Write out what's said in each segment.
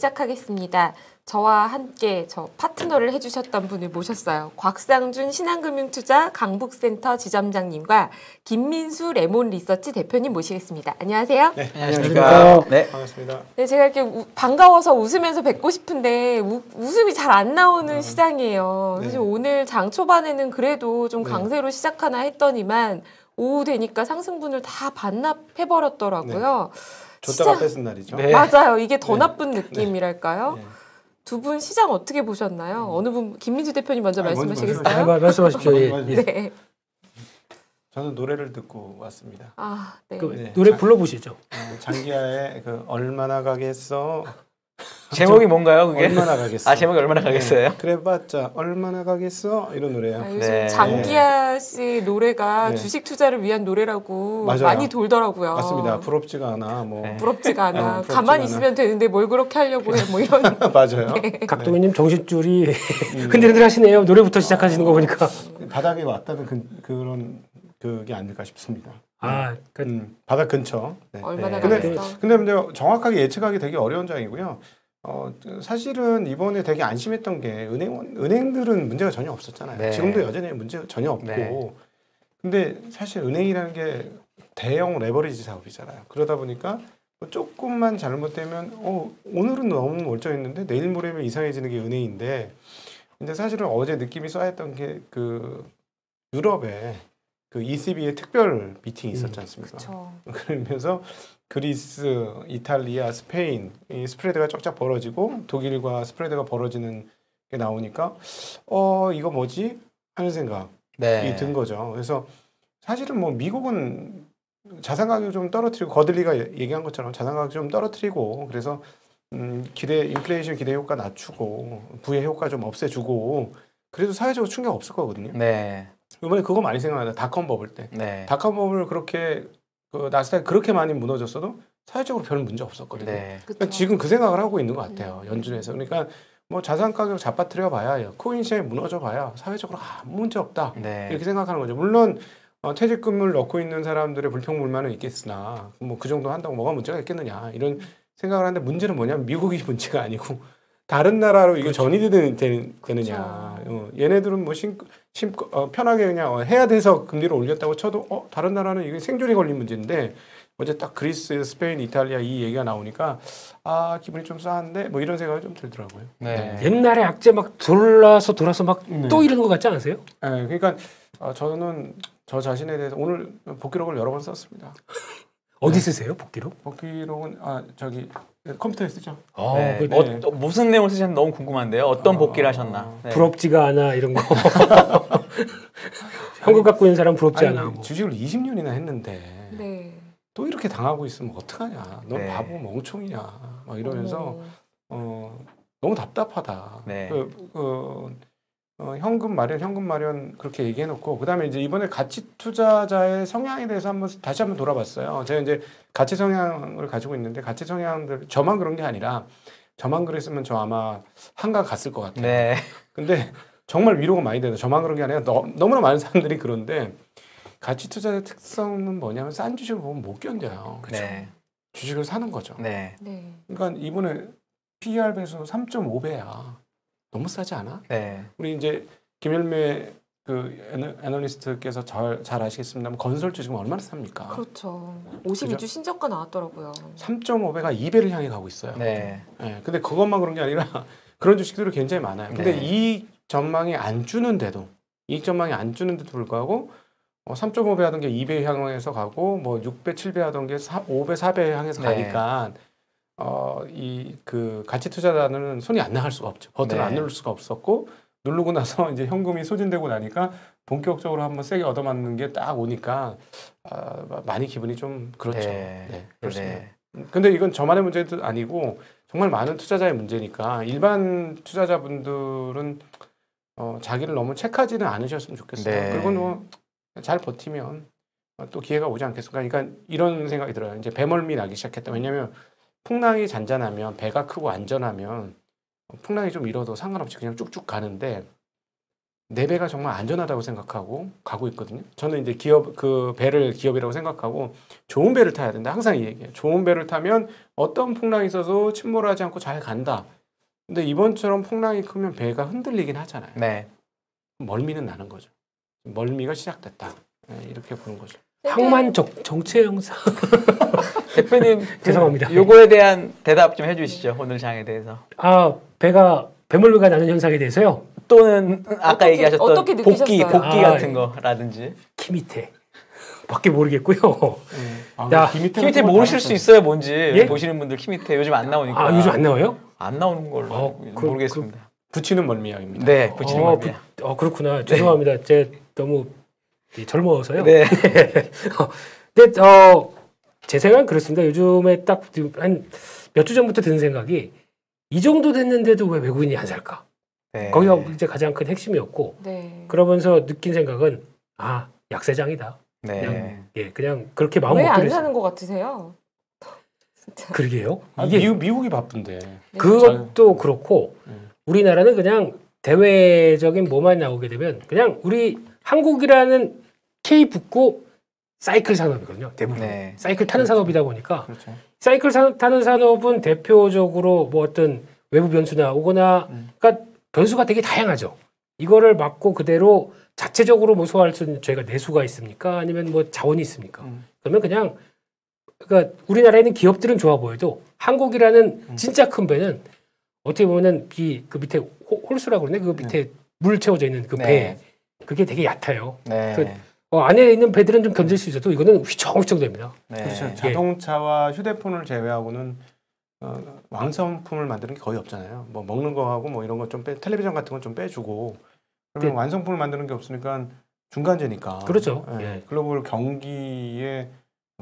시작하겠습니다. 저와 함께 파트너를 해주셨던 분을 모셨어요. 곽상준 신한금융투자 강북센터 지점장님과 김민수 레몬리서치 대표님 모시겠습니다. 안녕하세요. 네, 안녕하십니까. 네, 반갑습니다. 네, 제가 이렇게 반가워서 웃으면서 뵙고 싶은데 웃음이 잘 안 나오는 시장이에요. 네. 사실 오늘 장 초반에는 그래도 좀 강세로 시작하나 했더니만 오후 되니까 상승분을 다 반납해버렸더라고요. 줬다가 뺏은 날이죠. 네. 맞아요. 이게 더 네. 나쁜 느낌이랄까요? 네. 두 분 시장 어떻게 보셨나요? 어느 분, 김민수 대표님 먼저 말씀하시겠어요? 말씀하십시오. 예. 네. 저는 노래를 듣고 왔습니다. 아, 네. 네. 노래 불러보시죠. 장기하의 얼마나 가겠어. 제목이 뭔가요, 그게? 얼마나 가겠어. 아, 제목이 얼마나 가겠어요? 네. 그래봤자 얼마나 가겠어. 이런 노래예요. 요즘 네. 장기하 씨 노래가 네. 주식 투자를 위한 노래라고 맞아요. 많이 돌더라고요. 맞습니다. 부럽지가 않아. 뭐. 네. 부럽지가 않아. 부럽지가 가만히 않아. 있으면 되는데 뭘 그렇게 하려고 해. 뭐 이런. 맞아요. 각동희님 정신줄이 흔들흔들하시네요. 노래부터 시작하시는 거 보니까. 바닥에 왔다는 그런 그게 아닐까 싶습니다. 아, 그러니까 바닥 근처. 네. 얼마나 네. 가겠어. 근데 정확하게 예측하기 되게 어려운 장이고요. 사실은 이번에 되게 안심했던 게 은행들은 문제가 전혀 없었잖아요. 네. 지금도 여전히 문제가 전혀 없고. 네. 근데 사실 은행이라는 게 대형 레버리지 사업이잖아요. 그러다 보니까 뭐 조금만 잘못되면 오늘은 너무 멀쩡했는데 내일 모레면 이상해지는 게 은행인데, 근데 사실은 어제 느낌이 쌓였던 게 유럽에 ECB의 특별 미팅이 있었지 않습니까? 그렇죠. 그러면서 그리스, 이탈리아, 스페인 이 스프레드가 쫙쫙 벌어지고 독일과 스프레드가 벌어지는 게 나오니까 이거 뭐지? 하는 생각이 든 거죠. 그래서 사실은 뭐 미국은 자산 가격 좀 떨어뜨리고, 거들리가 얘기한 것처럼 자산 가격 좀 떨어뜨리고, 그래서 인플레이션 기대 효과 낮추고 부의 효과 좀 없애주고, 그래도 사회적으로 충격 없을 거거든요. 네. 이번에 그거 많이 생각나요. 닷컴 버블 때. 네. 닷컴 버블 그렇게 나스닥이 그렇게 많이 무너졌어도 사회적으로 별 문제 없었거든요. 네. 그러니까 지금 그 생각을 하고 있는 것 같아요. 연준에서. 그러니까 뭐 자산 가격 잡아뜨려 봐야, 코인 시장이 무너져 봐야 사회적으로 아무 문제 없다. 네. 이렇게 생각하는 거죠. 물론 퇴직금을 넣고 있는 사람들의 불평불만은 있겠으나 뭐 그 정도 한다고 뭐가 문제가 있겠느냐 이런 생각을 하는데, 문제는 뭐냐면 미국이 문제가 아니고 다른 나라로 이게 전이 되느냐. 얘네들은 뭐 편하게 그냥 해야 돼서 금리를 올렸다고 쳐도 다른 나라는 이게 생존이 걸린 문제인데, 어제 딱 그리스, 스페인, 이탈리아 이 얘기가 나오니까 기분이 좀 싸한데 뭐 이런 생각이 좀 들더라고요. 네. 옛날에 악재 막 돌아서 막 또 이런 것 같지 않으세요? 네, 그러니까 저는 저 자신에 대해서 오늘 복기록을 여러 번 썼습니다. 어디 쓰세요, 복기록? 복기록은 저기 컴퓨터에 쓰죠. 네. 네. 무슨 내용을 쓰셨는지 너무 궁금한데요. 어떤 복귀를 하셨나? 네. 부럽지가 않아 이런 거. 현금 갖고 있는 사람 부럽지 않아. 뭐. 주식을 20년이나 했는데 네. 또 이렇게 당하고 있으면 어떡하냐. 넌 네. 바보 멍청이냐. 막 이러면서 너무 답답하다. 네. 현금 마련 그렇게 얘기해놓고, 그다음에 이제 이번에 가치 투자자의 성향에 대해서 다시 한번 돌아봤어요. 제가 이제 가치 성향을 가지고 있는데, 가치 성향들 저만 그런 게 아니라, 저만 그랬으면 저 아마 한강 갔을 것 같아요. 네. 근데 정말 위로가 많이 돼요. 저만 그런 게 아니라 너무나 많은 사람들이 그런데, 가치 투자의 특성은 뭐냐면 싼 주식을 보면 못 견뎌요. 네. 주식을 사는 거죠. 네. 네. 그러니까 이번에 PER 배수 3.5배야. 너무 싸지 않아? 네. 우리 이제 김열매 애널리스트께서 잘 아시겠습니다만, 건설주 지금 얼마나 삽니까? 그렇죠. 52주 그죠? 신저가 나왔더라고요. 3.5배가 2배를 향해 가고 있어요. 네. 네, 근데 그것만 그런 게 아니라 그런 주식들이 굉장히 많아요. 근데 네. 이익 전망이 안 주는데도 불구하고 3.5배 하던 게 2배 향해서 가고, 뭐 6배, 7배 하던 게 5배, 4배 향해서 네. 가니까 가치 투자자는 손이 안 나갈 수가 없죠. 버튼을 네. 안 누를 수가 없었고, 누르고 나서 이제 현금이 소진되고 나니까 본격적으로 한번 세게 얻어맞는 게 딱 오니까 많이 기분이 좀 그렇죠. 네. 네, 그렇습니다. 네. 근데 이건 저만의 문제도 아니고 정말 많은 투자자의 문제니까, 일반 투자자분들은 자기를 너무 책하지는 않으셨으면 좋겠어요. 네. 그리고 뭐 잘 버티면 또 기회가 오지 않겠습니까? 그러니까 이런 생각이 들어요. 이제 배멀미 나기 시작했다. 왜냐하면 풍랑이 잔잔하면, 배가 크고 안전하면 풍랑이 좀 일어도 상관없이 그냥 쭉쭉 가는데, 내 배가 정말 안전하다고 생각하고 가고 있거든요. 저는 이제 기업 그 배를 기업이라고 생각하고 좋은 배를 타야 된다. 항상 이 얘기해요. 좋은 배를 타면 어떤 풍랑이 있어도 침몰하지 않고 잘 간다. 근데 이번처럼 풍랑이 크면 배가 흔들리긴 하잖아요. 네. 멀미는 나는 거죠. 멀미가 시작됐다. 이렇게 보는 거죠. 항만적 정체 영상. 대표님 죄송합니다. 요거에 대한 대답 좀 해주시죠. 오늘 장에 대해서. 아 배가 배멀미가 나는 현상에 대해서요. 또는 아까 얘기하셨던 어떻게 복기 느끼셨어요? 같은 거라든지. 키 밑에 밖에 모르겠고요. 야, 키 밑에 모르실 수 있어요. 뭔지 예? 보시는 분들 키 밑에 요즘 안 나오니까. 아 요즘 안 나와요? 안 나오는 걸로 모르겠습니다. 붙이는 멀미약입니다. 네, 붙이는 멀미약. 그렇구나. 죄송합니다. 제 너무 젊어서요. 네. 근데 제 생각은 그렇습니다. 요즘에 딱 한 몇 주 전부터 드는 생각이 이 정도 됐는데도 왜 외국인이 안 살까? 네. 거기가 이제 가장 큰 핵심이었고 네. 그러면서 느낀 생각은 약세장이다. 네. 그냥 그렇게 마음 왜 먹기로 안 했어요. 사는 것 같으세요? 진짜. 그러게요. 이게 미국이 바쁜데. 그것도 그렇고 우리나라는 그냥 대외적인 뭐만 나오게 되면 그냥 우리 한국이라는 K 붙고 사이클 산업이거든요. 대부분 네. 사이클 타는 산업이다 보니까 그렇죠. 사이클 타는 산업은 대표적으로 뭐 어떤 외부 변수나 오거나 그러니까 변수가 되게 다양하죠. 이거를 막고 그대로 자체적으로 뭐 소화할 수 있는 저희가 내수가 있습니까? 아니면 뭐 자원이 있습니까? 그러면 그냥 그러니까 우리나라에 있는 기업들은 좋아 보여도 한국이라는 진짜 큰 배는 어떻게 보면은 그 밑에 홀수라고 그러네. 그 밑에 물 채워져 있는 그 배. 네. 그게 되게 얕아요. 네. 안에 있는 배들은 좀 견딜 수 있어도 이거는 휘청휘청 됩니다. 네. 그렇죠. 자동차와 휴대폰을 제외하고는 완성품을 만드는 게 거의 없잖아요. 뭐 먹는 거하고 뭐 이런 거 좀 텔레비전 같은 건 좀 빼주고 그러면 완성품을 만드는 게 없으니까 중간재니까. 그렇죠. 글로벌 경기에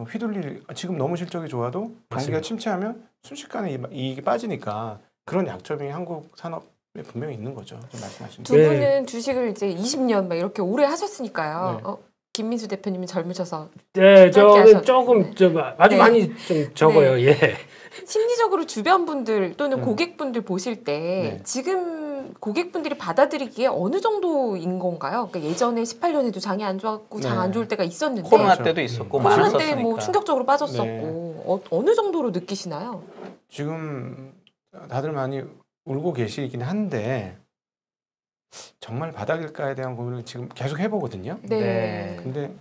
휘둘릴 지금 너무 실적이 좋아도 경기가 맞습니다. 침체하면 순식간에 이익이 빠지니까 그런 약점이 한국 산업에 분명히 있는 거죠. 좀 말씀하신 두 분은 주식을 이제 20년 막 이렇게 오래 하셨으니까요. 네. 김민수 대표님이 젊으셔서 네, 저는 하셨- 조금 좀 아주 네. 많이 좀 적어요. 예. 심리적으로 주변 분들 또는 음. 고객분들 보실 때 네. 지금 고객분들이 받아들이기에 어느 정도인 건가요? 그러니까 예전에 18년에도 장이 안 좋았고 장 안 네. 좋을 때가 있었는데 코로나 그렇죠. 때도 있었고 코로나 많이 때 뭐 썼으니까. 충격적으로 빠졌었고 어느 정도로 느끼시나요? 지금 다들 많이 울고 계시긴 한데 정말 바닥일까에 대한 고민을 지금 계속 해보거든요. 네. 근데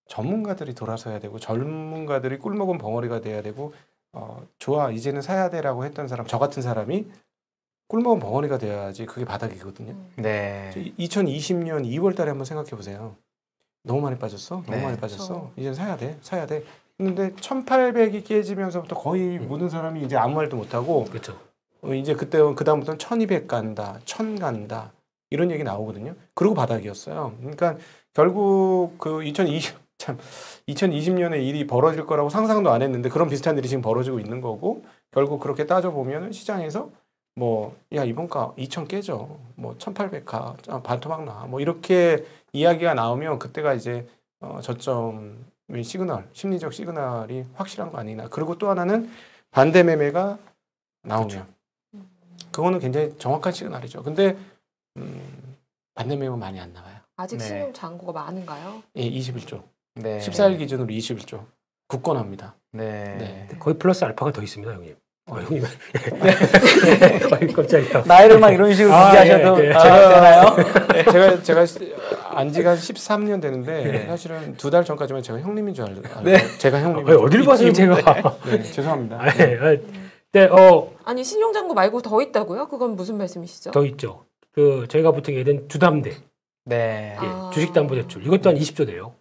전문가들이 돌아서야 되고 전문가들이 꿀먹은 벙어리가 돼야 되고 좋아 이제는 사야 돼라고 했던 사람 저 같은 사람이 꿀먹은 벙어리가 돼야지 그게 바닥이거든요. 네. 2020년 2월 달에 한번 생각해 보세요. 너무 많이 빠졌어. 너무 네. 많이 빠졌어. 그렇죠. 이제는 사야 돼. 근데 1800이 깨지면서부터 거의 모든 사람이 이제 아무 말도 못하고 그렇죠. 이제 그다음부터는 1200 간다, 1000 간다 이런 얘기 나오거든요. 그리고 바닥이었어요. 그러니까 결국 그 2020년에 일이 벌어질 거라고 상상도 안 했는데 그런 비슷한 일이 지금 벌어지고 있는 거고 결국 그렇게 따져 보면은 시장에서 뭐 야 이번 가 2000 깨져, 뭐 1800 가, 반토막 나, 뭐 이렇게 이야기가 나오면 그때가 이제 저점의 시그널, 심리적 시그널이 확실한 거 아니나. 그리고 또 하나는 반대 매매가 나오면. 그렇죠. 그거는 굉장히 정확한 시그널이죠. 근데 반대 매매가 많이 안 나와요. 아직 네. 신용 잔고가 많은가요? 예, 21조. 네. 14일 기준으로 21조. 굳건합니다. 네. 거의 플러스 알파가 더 있습니다, 형님. 형님. 깜짝이야. 나이를 막 이런 식으로 공개하셔도 예. 되나요? 제가 안지가 13년 되는데 사실은 2달 전까지만 제가 형님인 줄 알고 제가 형님. 어딜 봐서 제가. 네, 죄송합니다. 네, 아니 신용 잔고 말고 더 있다고요? 그건 무슨 말씀이시죠? 더 있죠. 저희가 보통 얘기하는 주담대, 네. 아. 주식담보대출 이것도 한 20조 돼요.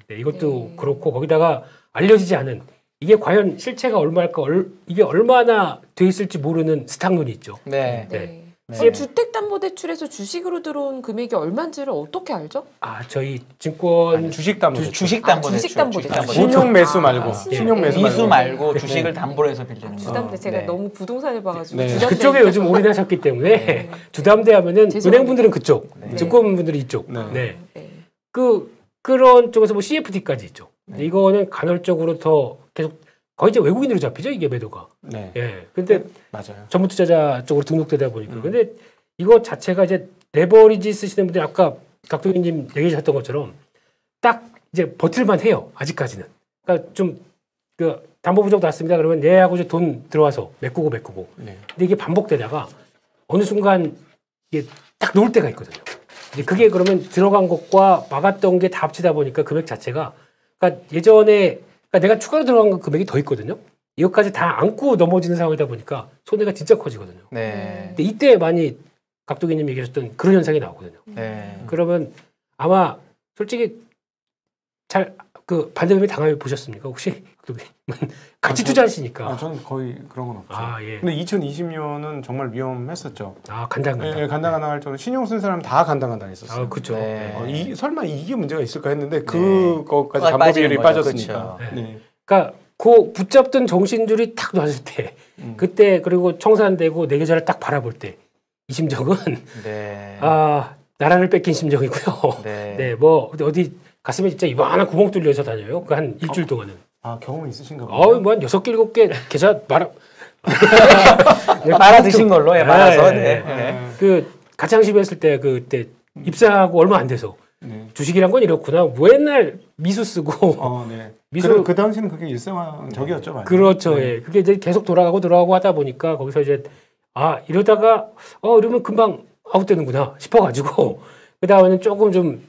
네, 이것도 네. 그렇고 거기다가 알려지지 않은 이게 과연 실체가 얼마일까, 이게 얼마나 돼 있을지 모르는 스탁론이 있죠. 네. 네. 네. 그럼 주택담보대출에서 주식으로 들어온 금액이 얼마인지를 어떻게 알죠? 저희 증권 주식담보대출. 주식담보대출. 주식담보대출. 신용 매수 말고. 신용 매수 미수 말고. 말고 주식을 담보로 해서 빌리는 거. 주담대 제가 네. 너무 부동산을 봐가지고 네. 주담대 그쪽에 요즘 올인하셨기 때문에 네. 주담대 하면은 죄송합니다. 은행분들은 그쪽, 네. 증권분들이 이쪽. 네. 네. 네. 그런 쪽에서 뭐 CFD까지 있죠. 근데 이거는 간헐적으로 더 계속 거의 이제 외국인으로 잡히죠, 이게 매도가. 네. 예. 근데 맞아요. 전문 투자자 쪽으로 등록되다 보니까. 근데 이거 자체가 이제 레버리지 쓰시는 분들이 아까 각도기님 얘기하셨던 것처럼 딱 이제 버틸만 해요. 아직까지는. 그러니까 좀 그 담보 부족 났습니다. 그러면 얘하고 이제 돈 들어와서 메꾸고. 네. 근데 이게 반복되다가 어느 순간 이게 딱 놓을 때가 있거든요. 이제 그게 그러면 들어간 것과 막았던 게 다 합치다 보니까 금액 자체가 그러니까 예전에 그러니까 내가 추가로 들어간 금액이 더 있거든요. 이것까지 다 안고 넘어지는 상황이다 보니까 손해가 진짜 커지거든요. 네. 근데 이때 많이 각도기님 얘기하셨던 그런 현상이 나오거든요. 네. 그러면 아마 솔직히 잘 그 반대금이 당해 보셨습니까? 혹시 같이 투자하시니까. 저는 거의 그런 건 없죠. 예. 근데 2020년은 정말 위험했었죠. 간당간당. 예, 간당간당할 정도. 신용 쓴 사람 다 간당간당했었어요. 그렇죠. 네. 설마 이게 문제가 있을까 했는데 네. 그거까지 담보 빠지는 비율이 거죠. 빠졌으니까. 그렇죠. 네. 그러니까 그 붙잡던 정신줄이 탁 놨을 때, 그때 그리고 청산되고 내 계좌를 딱 바라볼 때 이 심정은 네. 나라를 뺏긴 심정이고요. 네. 네, 뭐 어디 가슴에 진짜 이만한 구멍 뚫려서 다녀요. 그 한 일주일 동안은. 경험이 있으신가 봐요. 뭐 한 6개, 7개 계좌 말아 드신 걸로 말아서. 네. 그 가창시배 했을 때 그때 입사하고 얼마 안 돼서 주식이란 건 이렇구나. 맨날 미수 쓰고 네. 미수 그 당시는 그게 일상적이었죠, 많이. 그렇죠. 예. 그게 이제 계속 돌아가고 하다 보니까 거기서 이제 이러다가 이러면 금방 아웃되는구나 싶어가지고 그 다음에는 조금 좀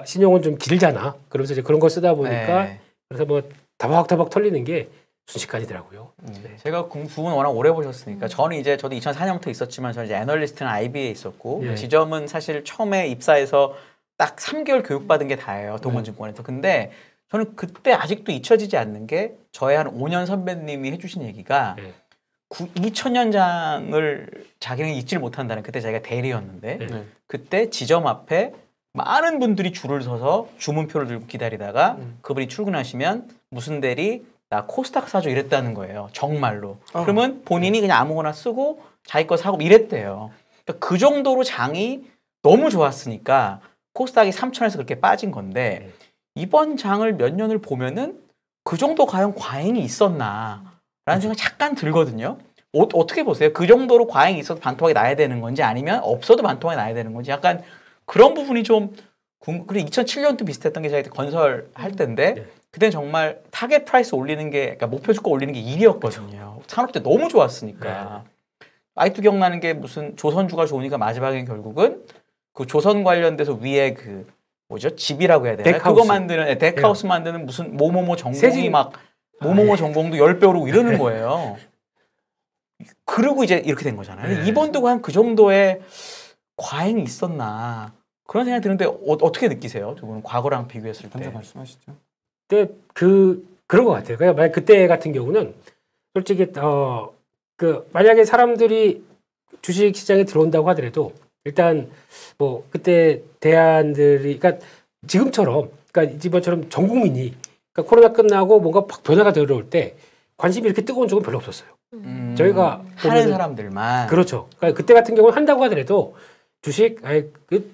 신용은 좀 길잖아. 그러면서 이제 그런 거 쓰다 보니까 그래서 뭐 다박다박 털리는 게 순식간이더라고요. 네. 제가 부분 워낙 오래 보셨으니까 저도 2004년부터 있었지만 저는 이제 애널리스트는 IB에 있었고 지점은 사실 처음에 입사해서 딱 3개월 교육받은 게 다예요. 동원증권에서. 근데 저는 그때 아직도 잊혀지지 않는 게 저의 한 5년 선배님이 해주신 얘기가 2000년장을 자기는 잊지를 못한다는 그때 자기가 대리였는데 그때 지점 앞에 많은 분들이 줄을 서서 주문표를 들고 기다리다가 그분이 출근하시면 무슨 대리 나 코스닥 사줘 이랬다는 거예요. 정말로. 그러면 본인이 그냥 아무거나 쓰고 자기 거 사고 이랬대요. 그러니까 그 정도로 장이 너무 좋았으니까 코스닥이 3천에서 그렇게 빠진 건데 이번 장을 몇 년을 보면은 그 정도 과연 과잉이 있었나 라는 생각이 잠깐 들거든요. 어떻게 보세요? 그 정도로 과잉이 있어도 반토막이 나야 되는 건지 아니면 없어도 반토막이 나야 되는 건지 약간 그런 부분이 좀 그리고 2007년도 비슷했던 게 제가 건설할 때인데 그때는 정말 타겟 프라이스 올리는 게 그러니까 목표 주가 올리는 게 일이었거든요. 산업 때 너무 좋았으니까. 아직도 기억나는 게 무슨 조선주가 좋으니까 마지막에 결국은 그 조선 관련돼서 위에 그 뭐죠? 집이라고 해야 되나요? 그거 만드는 덱하우스 만드는 무슨 뭐뭐뭐 전공이 막 뭐뭐뭐 전공도 10배 오르고 이러는 거예요. 그리고 이제 이렇게 된 거잖아요. 이번도 과연 그 정도의 과잉이 있었나 그런 생각이 드는데 어떻게 느끼세요? 두 분은 과거랑 비교했을 때. 먼저 말씀하시죠. 근데 그런 것 같아요. 그러니까 만약 그때 같은 경우는 솔직히 만약에 사람들이 주식 시장에 들어온다고 하더라도 일단 뭐 그때 대안들이 그러니까 지금처럼 그러니까 이번처럼 전 국민이 그러니까 코로나 끝나고 뭔가 확 변화가 들어올 때 관심이 이렇게 뜨거운 적은 별로 없었어요. 저희가 하는 사람들만 그렇죠. 그러니까 그때 같은 경우는 한다고 하더라도 주식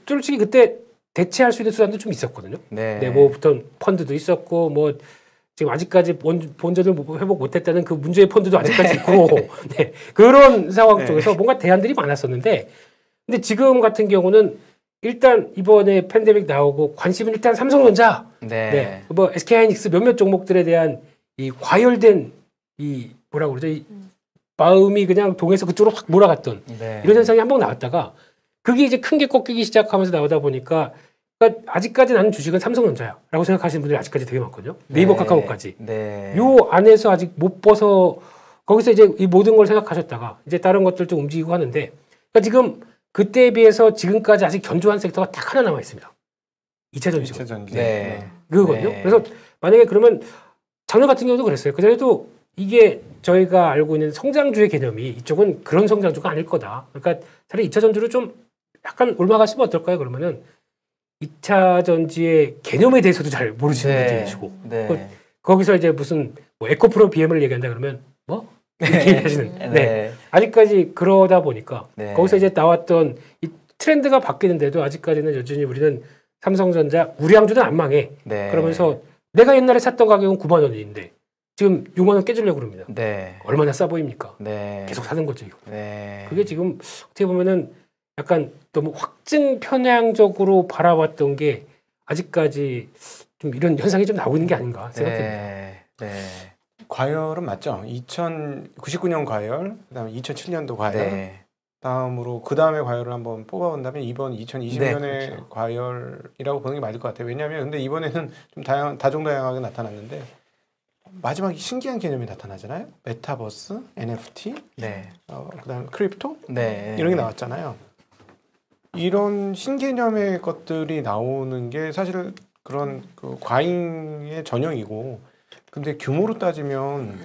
솔직히 그때 대체할 수 있는 수단도 좀 있었거든요. 뭐 어떤 펀드도 있었고 뭐 지금 아직까지 본전을 회복 못했다는 그 문제의 펀드도 아직까지 있고 그런 상황 속에서 뭔가 대안들이 많았었는데 근데 지금 같은 경우는 일단 이번에 팬데믹 나오고 관심은 일단 삼성전자, 뭐 SK하이닉스 몇몇 종목들에 대한 이 과열된 이 뭐라고 그러죠? 이 마음이 그냥 동에서 그쪽으로 확 몰아갔던 이런 현상이 한번 나왔다가 그게 이제 큰 게 꺾이기 시작하면서 나오다 보니까 그러니까 아직까지 나는 주식은 삼성전자야라고 생각하시는 분들이 아직까지 되게 많거든요. 네이버 카카오까지. 요 안에서 아직 못 벗어 거기서 이제 이 모든 걸 생각하셨다가 이제 다른 것들 좀 움직이고 하는데 그러니까 지금 그때에 비해서 지금까지 아직 견조한 섹터가 딱 하나 남아 있습니다. 2차 전지. 그거거든요. 그래서 만약에 그러면 작년 같은 경우도 그랬어요. 그전에도 이게 저희가 알고 있는 성장주의 개념이 이쪽은 그런 성장주가 아닐 거다. 그러니까 차라리 2차 전지를 좀 약간 올라가시면 어떨까요? 그러면은 2차 전지의 개념에 대해서도 잘 모르시는 분들이시고 거기서 이제 무슨 뭐 에코프로 BM을 얘기한다 그러면 뭐? 이렇게 하시는. 아직까지 그러다 보니까 거기서 이제 나왔던 이 트렌드가 바뀌는데도 아직까지는 여전히 우리는 삼성전자 우량주는 안 망해. 그러면서 내가 옛날에 샀던 가격은 9만 원인데 지금 6만 원 깨주려고 그럽니다. 얼마나 싸 보입니까? 계속 사는 거죠, 이거. 그게 지금 어떻게 보면은 약간 너무 확증 편향적으로 바라봤던 게 아직까지 좀 이런 현상이 좀 나오고 있는 게 아닌가 생각됩니다. 네. 과열은 맞죠. 2099년 과열, 그다음에 2007년도 과열, 네. 다음으로 그 다음에 과열을 한번 뽑아본다면 이번 2020년의 네, 그렇죠. 과열이라고 보는 게 맞을 것 같아요. 왜냐하면 근데 이번에는 좀 다종다양하게 나타났는데 마지막에 신기한 개념이 나타나잖아요. 메타버스, NFT, 네. 그다음에 크립토 네. 이런 게 나왔잖아요. 이런 신개념의 것들이 나오는 게 사실 그런 그 과잉의 전형이고, 근데 규모로 따지면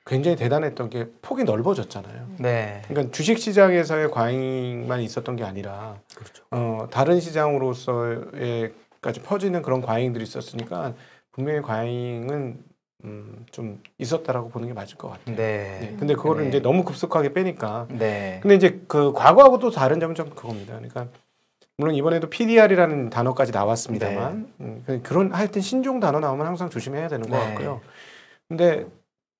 굉장히 대단했던 게 폭이 넓어졌잖아요. 네. 그러니까 주식 시장에서의 과잉만 있었던 게 아니라 그렇죠. 다른 시장으로서의까지 퍼지는 그런 과잉들이 있었으니까 분명히 과잉은 좀 있었다라고 보는 게 맞을 것 같아요. 네. 네. 근데 그거를 네. 이제 너무 급속하게 빼니까. 네. 근데 이제 그 과거하고 또 다른 점은 좀 그겁니다. 그러니까 물론 이번에도 PDR이라는 단어까지 나왔습니다만 그런 하여튼 신종 단어 나오면 항상 조심해야 되는 것 네. 같고요. 근데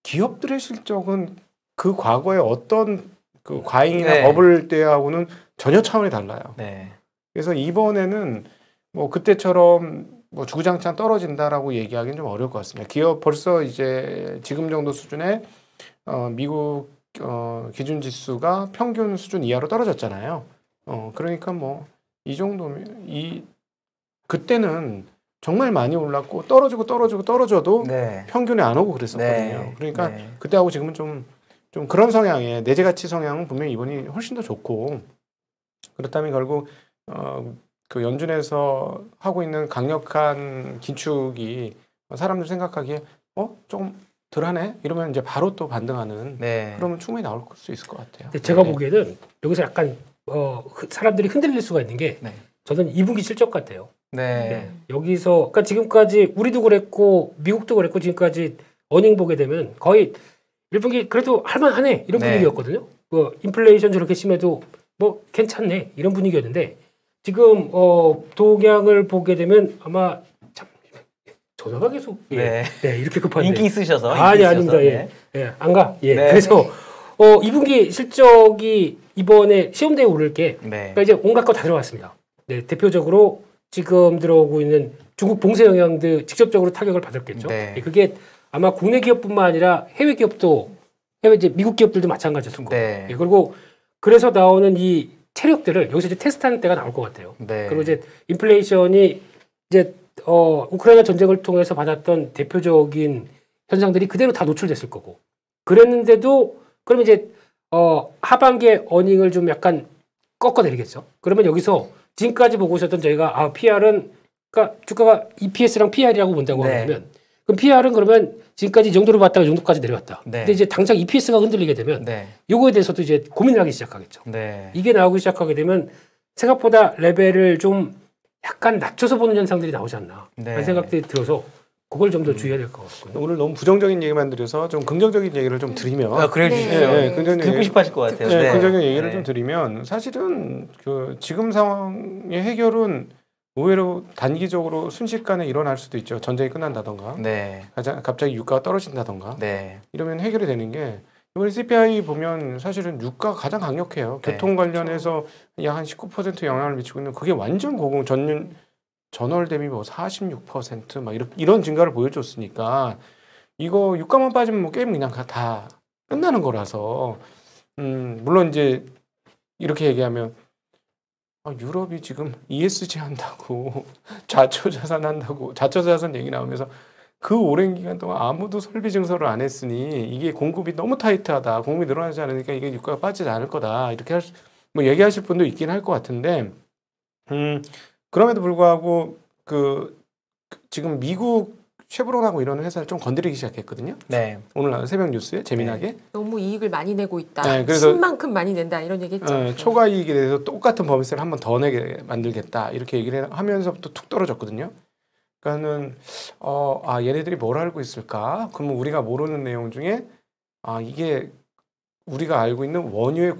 기업들의 실적은 그 과거에 어떤 그 과잉이나 네. 버블 때하고는 전혀 차원이 달라요. 네. 그래서 이번에는 뭐 그때처럼 뭐 주구장창 떨어진다라고 얘기하기는 좀 어려울 것 같습니다. 기업 벌써 이제 지금 정도 수준의 미국 기준 지수가 평균 수준 이하로 떨어졌잖아요. 그러니까 뭐 이 정도면 그때는 정말 많이 올랐고 떨어져도 네. 평균에 안 오고 그랬었거든요. 네. 그러니까 네. 그때하고 지금은 좀 그런 성향의 내재 가치 성향은 분명히 이번이 훨씬 더 좋고, 그렇다면 결국 그 연준에서 하고 있는 강력한 긴축이 사람들 생각하기에 조금 덜하네 이러면 이제 바로 또 반등하는 네. 그러면 충분히 나올 수 있을 것 같아요. 근데 제가 네. 보기에는 여기서 약간 사람들이 흔들릴 수가 있는 게 네. 저는 2분기 실적 같아요. 네. 네. 여기서 그러니까 지금까지 우리도 그랬고 미국도 그랬고 지금까지 어닝 보게 되면 거의 1분기 그래도 할만하네 이런 네. 분위기였거든요. 인플레이션 저렇게 심해도 뭐 괜찮네 이런 분위기였는데 지금 동향을 보게 되면 아마 참 전화가 계속 네. 이렇게 급한데 인기 있으셔서. 아닙니다. 네. 안 가. 예. 네. 그래서 2분기 실적이 이번에 시험대에 오를 게 네. 그러니까 이제 온갖 거 다 들어갔습니다. 네, 대표적으로 지금 들어오고 있는 중국 봉쇄 영향도 직접적으로 타격을 받았겠죠. 네. 예, 그게 아마 국내 기업뿐만 아니라 해외 기업도 이제 미국 기업들도 마찬가지였을 거예요. 네. 예, 그리고 그래서 나오는 이 체력들을 여기서 이제 테스트하는 때가 나올 것 같아요. 네. 그리고 이제 인플레이션이 이제 우크라이나 전쟁을 통해서 받았던 대표적인 현상들이 그대로 다 노출됐을 거고 그랬는데도 그러면 이제 하반기에 어닝을 좀 약간 꺾어내리겠죠. 그러면 여기서 지금까지 보고 있었던 저희가 PR은 그러니까 주가가 EPS랑 PR이라고 본다고 네. 하면 그럼 PR은 그러면 지금까지 이 정도로 봤다가 이 정도까지 내려왔다. 네. 근데 이제 당장 EPS가 흔들리게 되면 네. 요거에 대해서도 이제 고민을 하기 시작하겠죠. 네. 이게 나오기 시작하게 되면 생각보다 레벨을 좀 약간 낮춰서 보는 현상들이 나오지 않나 네. 하는 생각들이 들어서 그걸 좀 더 주의해야 될 것 같거든요. 오늘 너무 부정적인 얘기만 드려서 좀 긍정적인 얘기를 좀 드리면 그래 네. 주시죠. 긍정적인 듣고 싶어 하실 것 같아요. 네, 긍정적인 얘기를 네. 좀 드리면 사실은 그 지금 상황의 해결은 의외로 단기적으로 순식간에 일어날 수도 있죠. 전쟁이 끝난다던가 네. 갑자기 유가가 떨어진다던가 네. 이러면 해결이 되는 게 이번에 CPI 보면 사실은 유가가 가장 강력해요. 네. 교통 관련해서 약 한 19% 영향을 미치고 있는 그게 완전 고공 전월 대비 뭐 46% 막 이런 증가를 보여줬으니까 이거 유가만 빠지면 뭐 게임 그냥 다 끝나는 거라서 물론 이제 이렇게 얘기하면 유럽이 지금 ESG 한다고 자초자산 한다고 자초자산 얘기 나오면서 그 오랜 기간 동안 아무도 설비 증설을 안 했으니 이게 공급이 너무 타이트하다. 공급이 늘어나지 않으니까 이게 유가가 빠지지 않을 거다. 이렇게 뭐 얘기하실 분도 있긴 할 것 같은데 그럼에도 불구하고 지금 미국 쉐브론하고 이런 회사를 좀 건드리기 시작했거든요. 네. 오늘 새벽 뉴스에 재미나게 너무 이익을 많이 내고 있다. 네, 그래서 신만큼 많이 낸다 이런 얘기했죠. 초과 이익에 대해서 똑같은 법인세를 한 번 더 내게 만들겠다 이렇게 얘기를 하면서부터 툭 떨어졌거든요. 그러니까는 얘네들이 뭘 알고 있을까? 그러면 우리가 모르는 내용 중에 이게 우리가 알고 있는 원유의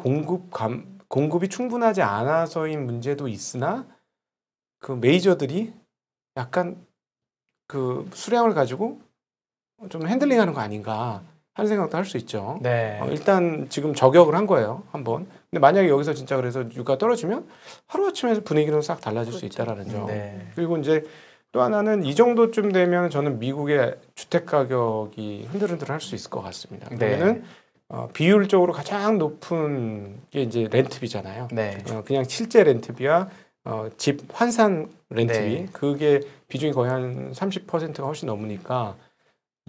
공급이 충분하지 않아서인 문제도 있으나 그 메이저들이 약간 그 수량을 가지고 좀 핸들링하는 거 아닌가 하는 생각도 할 수 있죠. 네. 일단 지금 저격을 한 거예요. 한번. 근데 만약에 여기서 진짜 그래서 유가 떨어지면 하루아침에 분위기는 싹 달라질 수 있다라는 점. 네. 그리고 이제 또 하나는 이 정도쯤 되면 저는 미국의 주택 가격이 흔들흔들 할 수 있을 것 같습니다. 그러면은 비율적으로 가장 높은 게 이제 렌트비잖아요. 네. 그냥 실제 렌트비와 집 환산 렌트비 네. 그게 비중이 거의 한 30%가 훨씬 넘으니까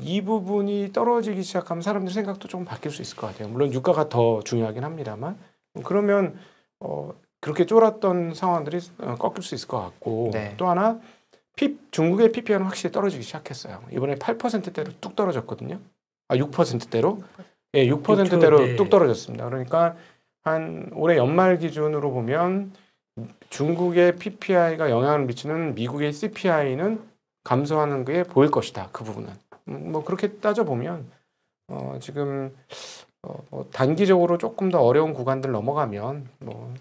이 부분이 떨어지기 시작하면 사람들 생각도 조금 바뀔 수 있을 것 같아요. 물론 유가가 더 중요하긴 합니다만 그러면 그렇게 쫄았던 상황들이 꺾일 수 있을 것 같고 네. 또 하나 중국의 PPI는 확실히 떨어지기 시작했어요. 이번에 8%대로 뚝 떨어졌거든요. 6%대로? 예, 6%대로 네. 뚝 떨어졌습니다. 그러니까 한 올해 연말 기준으로 보면 중국의 PPI가 영향을 미치는 미국의 CPI는 감소하는 게 보일 것이다. 그 부분은. 뭐 그렇게 따져보면 지금 뭐 단기적으로 조금 더 어려운 구간들 넘어가면 뭐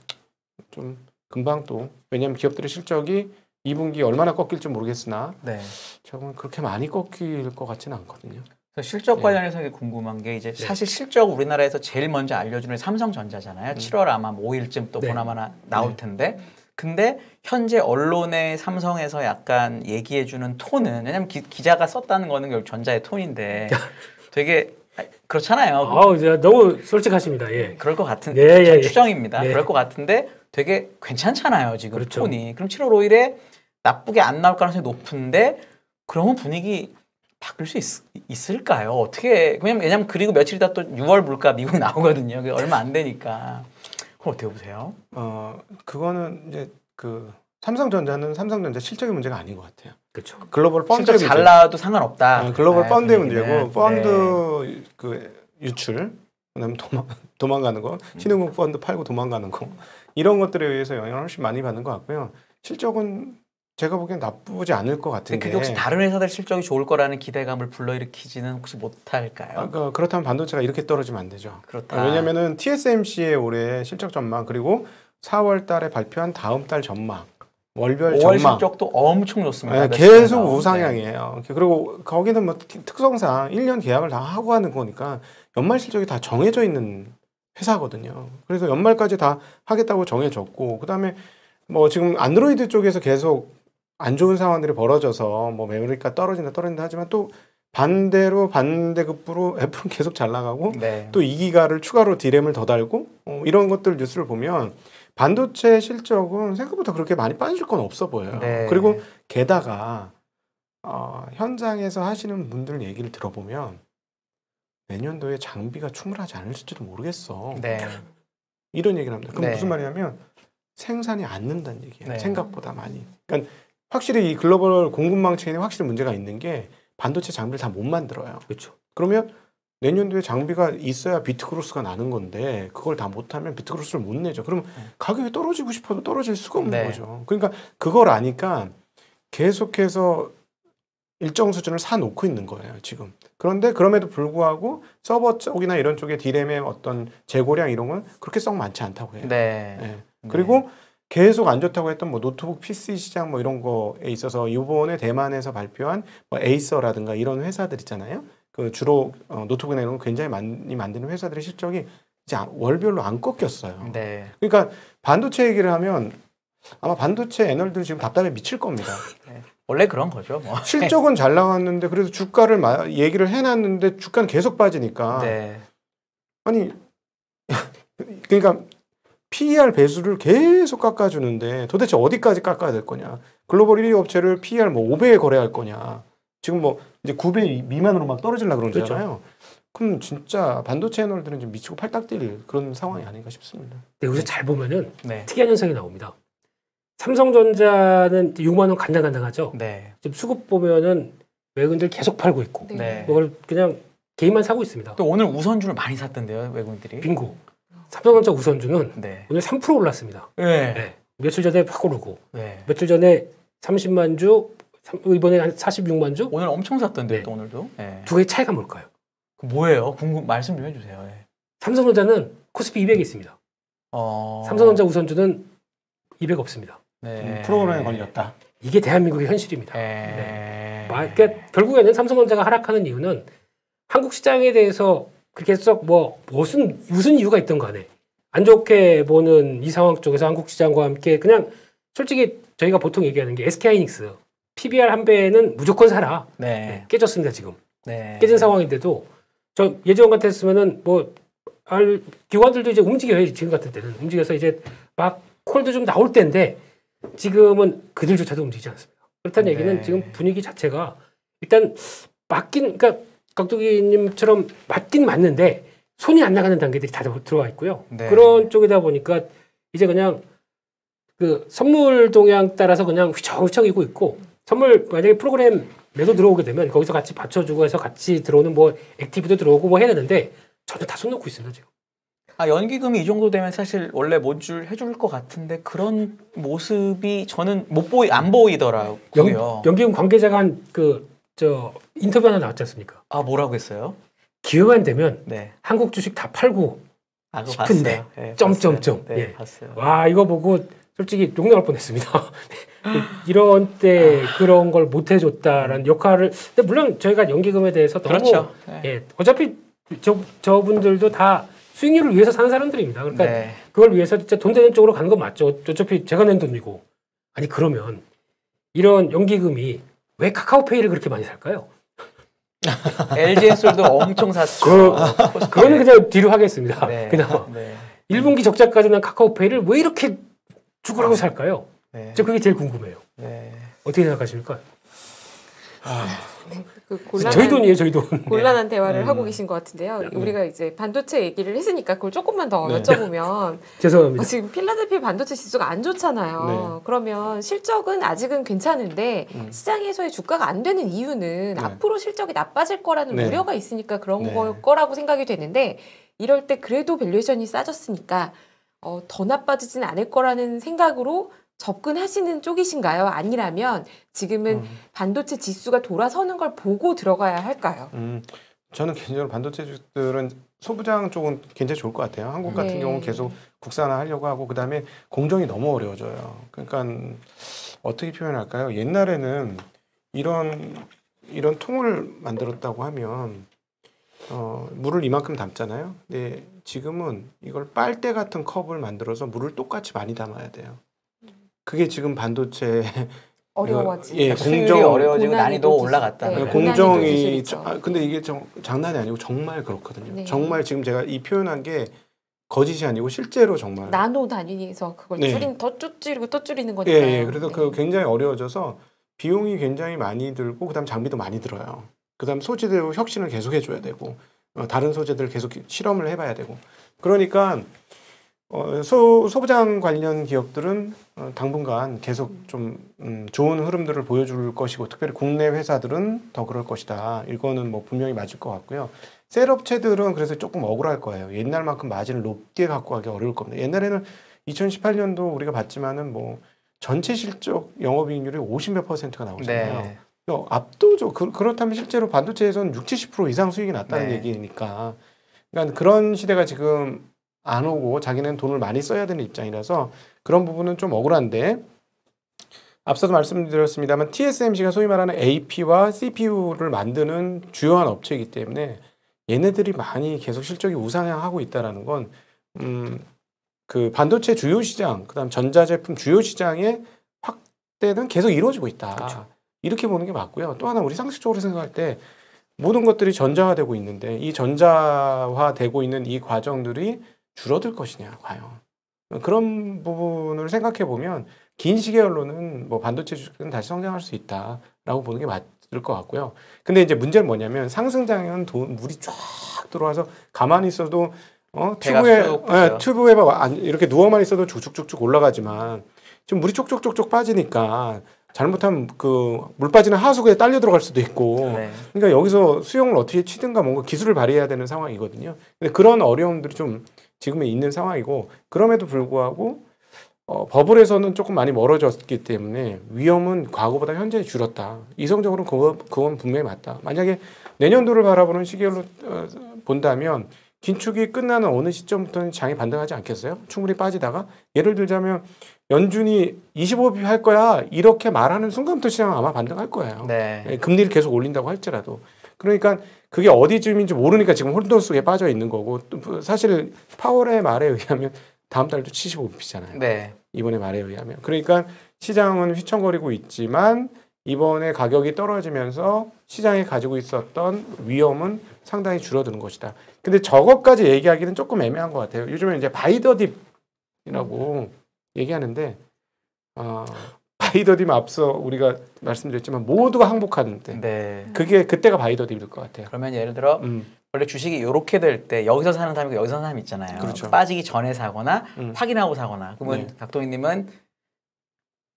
좀 금방 또 왜냐하면 기업들의 실적이 2분기 얼마나 꺾일지 모르겠으나 네. 저건 그렇게 많이 꺾일 것 같지는 않거든요. 실적 관련해서 궁금한 게 이제 사실 실적 우리나라에서 제일 먼저 알려주는 삼성전자잖아요. 7월 아마 5일쯤 또 보나마나 나올 텐데 근데 현재 언론에 삼성에서 약간 얘기해주는 톤은 왜냐면 기자가 썼다는 거는 결국 전자의 톤인데 되게 그렇잖아요. 이제 너무 솔직하십니다. 예. 그럴 것 같은 예. 추정입니다. 네. 그럴 것 같은데 되게 괜찮잖아요. 지금 그렇죠. 톤이. 그럼 7월 5일에 나쁘게 안 나올 가능성이 높은데 그러면 분위기 바뀔 수 있을까요? 어떻게 왜냐면 그리고 며칠 있다 또 6월 물가 미국 나오거든요. 그게 얼마 안 되니까. 그럼 어떻게 보세요? 그거는 이제 삼성전자는 삼성전자 실적의 문제가 아닌 것 같아요. 그렇죠. 글로벌 펀드의 실적 잘 나와도 상관없다. 글로벌 펀드의 문제고 네. 펀드 유출 그다음에 도망가는 거 신흥국 펀드 팔고 도망가는 거 이런 것들에 의해서 영향을 훨씬 많이 받는 것 같고요. 실적은 제가 보기엔 나쁘지 않을 것 같은 게 그게 혹시 다른 회사들 실적이 좋을 거라는 기대감을 불러일으키지는 혹시 못할까요? 그렇다면 반도체가 이렇게 떨어지면 안 되죠. 그렇다. 왜냐하면은 TSMC의 올해 실적 전망 그리고 4월 달에 발표한 다음 달 전망 월별 5월 전망 실적도 엄청 좋습니다. 계속 우상향이에요. 그리고 거기는 뭐 특성상 1년 계약을 다 하고 하는 거니까 연말 실적이 다 정해져 있는 회사거든요. 그래서 연말까지 다 하겠다고 정해졌고 그다음에 뭐 지금 안드로이드 쪽에서 계속 안 좋은 상황들이 벌어져서 뭐 메모리가 떨어진다 하지만 또 반대로 반대급부로 애플은 계속 잘 나가고 또 2기가를 추가로 D램을 더 달고 이런 것들 뉴스를 보면 반도체 실적은 생각보다 그렇게 많이 빠질 건 없어 보여요. 그리고 게다가 현장에서 하시는 분들 얘기를 들어보면 내년도에 장비가 충분하지 않을지도 모르겠어. 이런 얘기를 합니다. 그럼 무슨 말이냐면 생산이 안 는다는 얘기예요. 생각보다 많이. 그러니까 확실히 이 글로벌 공급망 체인에 확실히 문제가 있는 게 반도체 장비를 다 못 만들어요. 그렇죠. 그러면 내년도에 장비가 있어야 비트크로스가 나는 건데 그걸 다 못하면 비트크로스를 못 내죠. 그럼 가격이 떨어지고 싶어도 떨어질 수가 없는 거죠. 그러니까 그걸 아니까 계속해서 일정 수준을 사놓고 있는 거예요. 지금. 그런데 그럼에도 불구하고 서버 쪽이나 이런 쪽에 D램의 어떤 재고량 이런 건 그렇게 썩 많지 않다고 해요. 그리고 계속 안 좋다고 했던 뭐 노트북 PC 시장 뭐 이런 거에 있어서 이번에 대만에서 발표한 뭐 에이서라든가 이런 회사들 있잖아요. 그 주로 노트북이나 이런 거 굉장히 많이 만드는 회사들의 실적이 이제 월별로 안 꺾였어요. 그러니까 반도체 얘기를 하면 아마 반도체 애널들 지금 답답해 미칠 겁니다. 원래 그런 거죠. 뭐. 실적은 잘 나왔는데 그래도 주가를 얘기를 해놨는데 주가는 계속 빠지니까 아니 그러니까 PER 배수를 계속 깎아주는데 도대체 어디까지 깎아야 될 거냐. 글로벌 1위 업체를 PER 뭐 5배에 거래할 거냐. 지금 뭐 이제 9배 미만으로 막 떨어지려고 그러잖아요. 그럼 진짜 반도체 애널들은 좀 미치고 팔딱 뛸 그런 상황이 아닌가 싶습니다. 여기서 잘 보면은 특이한 현상이 나옵니다. 삼성전자는 6만 원 간당간당하죠. 지금 수급 보면은 외국인들 계속 팔고 있고 그걸 그냥 개인만 사고 있습니다. 또 오늘 우선주를 많이 샀던데요, 외국인들이. 빙고. 삼성전자 우선주는 오늘 3% 올랐습니다. 며칠 전에 확 오르고 며칠 전에 30만 주, 이번에 한 46만 주. 오늘 엄청 샀던데 또 오늘도. 두 개의 차이가 뭘까요? 뭐예요? 말씀 좀 해주세요. 삼성전자는 코스피 200이 있습니다. 삼성전자 우선주는 200 없습니다. 프로그램에 걸렸다. 이게 대한민국의 현실입니다. 그러니까 결국에는 삼성전자가 하락하는 이유는 한국 시장에 대해서 그렇게 썩 뭐 무슨 이유가 있던 간에 안 좋게 보는 이 상황 쪽에서 한국 시장과 함께 그냥 솔직히 저희가 보통 얘기하는 게 SK하이닉스 PBR 한 배는 무조건 사라. 네. 깨졌습니다 지금. 네. 깨진 상황인데도 저 예전 같았으면은 뭐 기관들도 이제 움직여요. 지금 같은 때는 움직여서 이제 막 콜도 좀 나올 때인데 지금은 그들조차도 움직이지 않습니다. 그렇다는 얘기는 지금 분위기 자체가 일단 그러니까 곽두기님처럼 맞긴 맞는데 손이 안 나가는 단계들이 다 들어와 있고요. 네. 그런 쪽이다 보니까 이제 그냥 그 선물 동향 따라서 그냥 휘청휘청이고 있고 선물 만약에 프로그램 매도 들어오게 되면 거기서 같이 받쳐주고 해서 같이 들어오는 뭐 액티브도 들어오고 뭐 해야 되는데 저는 다 손 놓고 있습니다 지금. 연기금이 이 정도 되면 사실 원래 뭔줄 해줄 것 같은데 그런 모습이 저는 안 보이더라고요. 연기금 관계자가 한 인터뷰 하나 나왔지 않습니까? 뭐라고 했어요? 기회만 되면 네. 한국 주식 다 팔고 그거 싶은데 봤어요. 네, 점점점. 네, 예. 봤어요. 와 이거 보고 솔직히 욕 나올 뻔했습니다. 이런 때 그런 걸 못 해줬다라는 역할을. 근데 물론 저희가 연기금에 대해서 너무 그렇죠. 예, 어차피 저분들도 다 수익률을 위해서 사는 사람들입니다. 그러니까 네. 그걸 위해서 진짜 돈 되는 쪽으로 가는 건 맞죠. 어차피 제가 낸 돈이고. 아니 그러면 이런 연기금이 왜 카카오페이를 그렇게 많이 살까요? LG엔솔도 엄청 샀죠. 그거는 그냥 뒤로 하겠습니다. 네. 그나마. 네. 1분기 적자까지는 카카오페이를 왜 이렇게 죽으라고 살까요? 네. 저 그게 제일 궁금해요. 네. 어떻게 생각하십니까? 곤란한, 저희 돈이에요, 저희 돈. 곤란한 대화를 하고 계신 것 같은데요. 우리가 이제 반도체 얘기를 했으니까 그걸 조금만 더 여쭤보면 죄송합니다. 지금 필라델피아 반도체 지수가 안 좋잖아요. 그러면 실적은 아직은 괜찮은데 시장에서의 주가가 안 되는 이유는 앞으로 실적이 나빠질 거라는 우려가 있으니까 그런 걸 거라고 생각이 되는데 이럴 때 그래도 밸류에이션이 싸졌으니까 더 나빠지진 않을 거라는 생각으로 접근하시는 쪽이신가요? 아니라면 지금은 반도체 지수가 돌아서는 걸 보고 들어가야 할까요? 저는 개인적으로 반도체 주들은 소부장 쪽은 굉장히 좋을 것 같아요. 한국 같은 경우는 계속 국산화하려고 하고 그다음에 공정이 너무 어려워져요. 그러니까 어떻게 표현할까요? 옛날에는 이런 통을 만들었다고 하면 물을 이만큼 담잖아요. 근데 지금은 이걸 빨대 같은 컵을 만들어서 물을 똑같이 많이 담아야 돼요. 그게 지금 반도체 어려워지고 수율이 어려워지고 난이도가 올라갔다. 공정이 근데 이게 장난이 아니고 정말 그렇거든요. 네. 정말 지금 제가 이 표현한 게 거짓이 아니고 실제로 정말 나노 단위에서 그걸 더 줄이고 또 줄이는 거니까요. 예. 그래서 그 굉장히 어려워져서 비용이 굉장히 많이 들고 그다음 장비도 많이 들어요. 그다음 소재도 혁신을 계속 해줘야 되고 다른 소재들 계속 실험을 해봐야 되고 그러니까 소부장 관련 기업들은 당분간 계속 좀 좋은 흐름들을 보여줄 것이고 특별히 국내 회사들은 더 그럴 것이다. 이거는 뭐 분명히 맞을 것 같고요. 셀업체들은 그래서 조금 억울할 거예요. 옛날만큼 마진을 높게 갖고 가기 어려울 겁니다. 옛날에는 2018년도 우리가 봤지만은 뭐 전체 실적 영업이익률이 50몇 %가 나오잖아요. 네. 압도적 그렇다면 실제로 반도체에서는 60-70% 이상 수익이 났다는 얘기니까. 그러니까 그런 시대가 지금 안 오고 자기는 돈을 많이 써야 되는 입장이라서 그런 부분은 좀 억울한데 앞서도 말씀드렸습니다만 TSMC가 소위 말하는 AP와 CPU를 만드는 주요한 업체이기 때문에 얘네들이 많이 계속 실적이 우상향하고 있다라는 건 그 반도체 주요 시장, 그다음 전자제품 주요 시장의 확대는 계속 이루어지고 있다. 그렇죠. 이렇게 보는 게 맞고요. 또 하나 우리 상식적으로 생각할 때 모든 것들이 전자화되고 있는데 이 전자화되고 있는 이 과정들이 줄어들 것이냐 과연 그런 부분을 생각해 보면 긴 시계열로는 뭐 반도체 주식은 다시 성장할 수 있다라고 보는 게 맞을 것 같고요. 근데 이제 문제는 뭐냐면 상승장에는 물이 쫙 들어와서 가만히 있어도 튜브에 이렇게 누워만 있어도 쭉쭉쭉쭉 올라가지만 지금 물이 쪽쪽쪽쪽 빠지니까 잘못하면 그 물 빠지는 하수구에 딸려 들어갈 수도 있고 그러니까 여기서 수용을 어떻게 치든가 뭔가 기술을 발휘해야 되는 상황이거든요. 근데 그런 어려움들이 좀 지금에 있는 상황이고 그럼에도 불구하고 버블에서는 조금 많이 멀어졌기 때문에 위험은 과거보다 현재 줄었다. 이성적으로 그건 분명히 맞다. 만약에 내년도를 바라보는 시기로 본다면 긴축이 끝나는 어느 시점부터는 장이 반등하지 않겠어요? 충분히 빠지다가 예를 들자면 연준이 25bp 할 거야 이렇게 말하는 순간부터 시장은 아마 반등할 거예요. 금리를 계속 올린다고 할지라도. 그러니까 그게 어디쯤인지 모르니까 지금 혼돈 속에 빠져 있는 거고 또 사실 파월의 말에 의하면 다음 달도 75bp잖아요. 네. 이번에 말에 의하면. 그러니까 시장은 휘청거리고 있지만 이번에 가격이 떨어지면서 시장이 가지고 있었던 위험은 상당히 줄어드는 것이다. 근데 저것까지 얘기하기는 조금 애매한 것 같아요. 요즘에 이제 바이더딥이라고 얘기하는데 바이더딥 앞서 우리가 말씀드렸지만 모두가 항복하는데 네. 그게 그때가 바이더딥일 것 같아요. 그러면 예를 들어 원래 주식이 이렇게 될 때 여기서 사는 사람이고 여기서 사는 사람 있잖아요. 그렇죠. 빠지기 전에 사거나 확인하고 사거나. 그러면 네. 각동희님은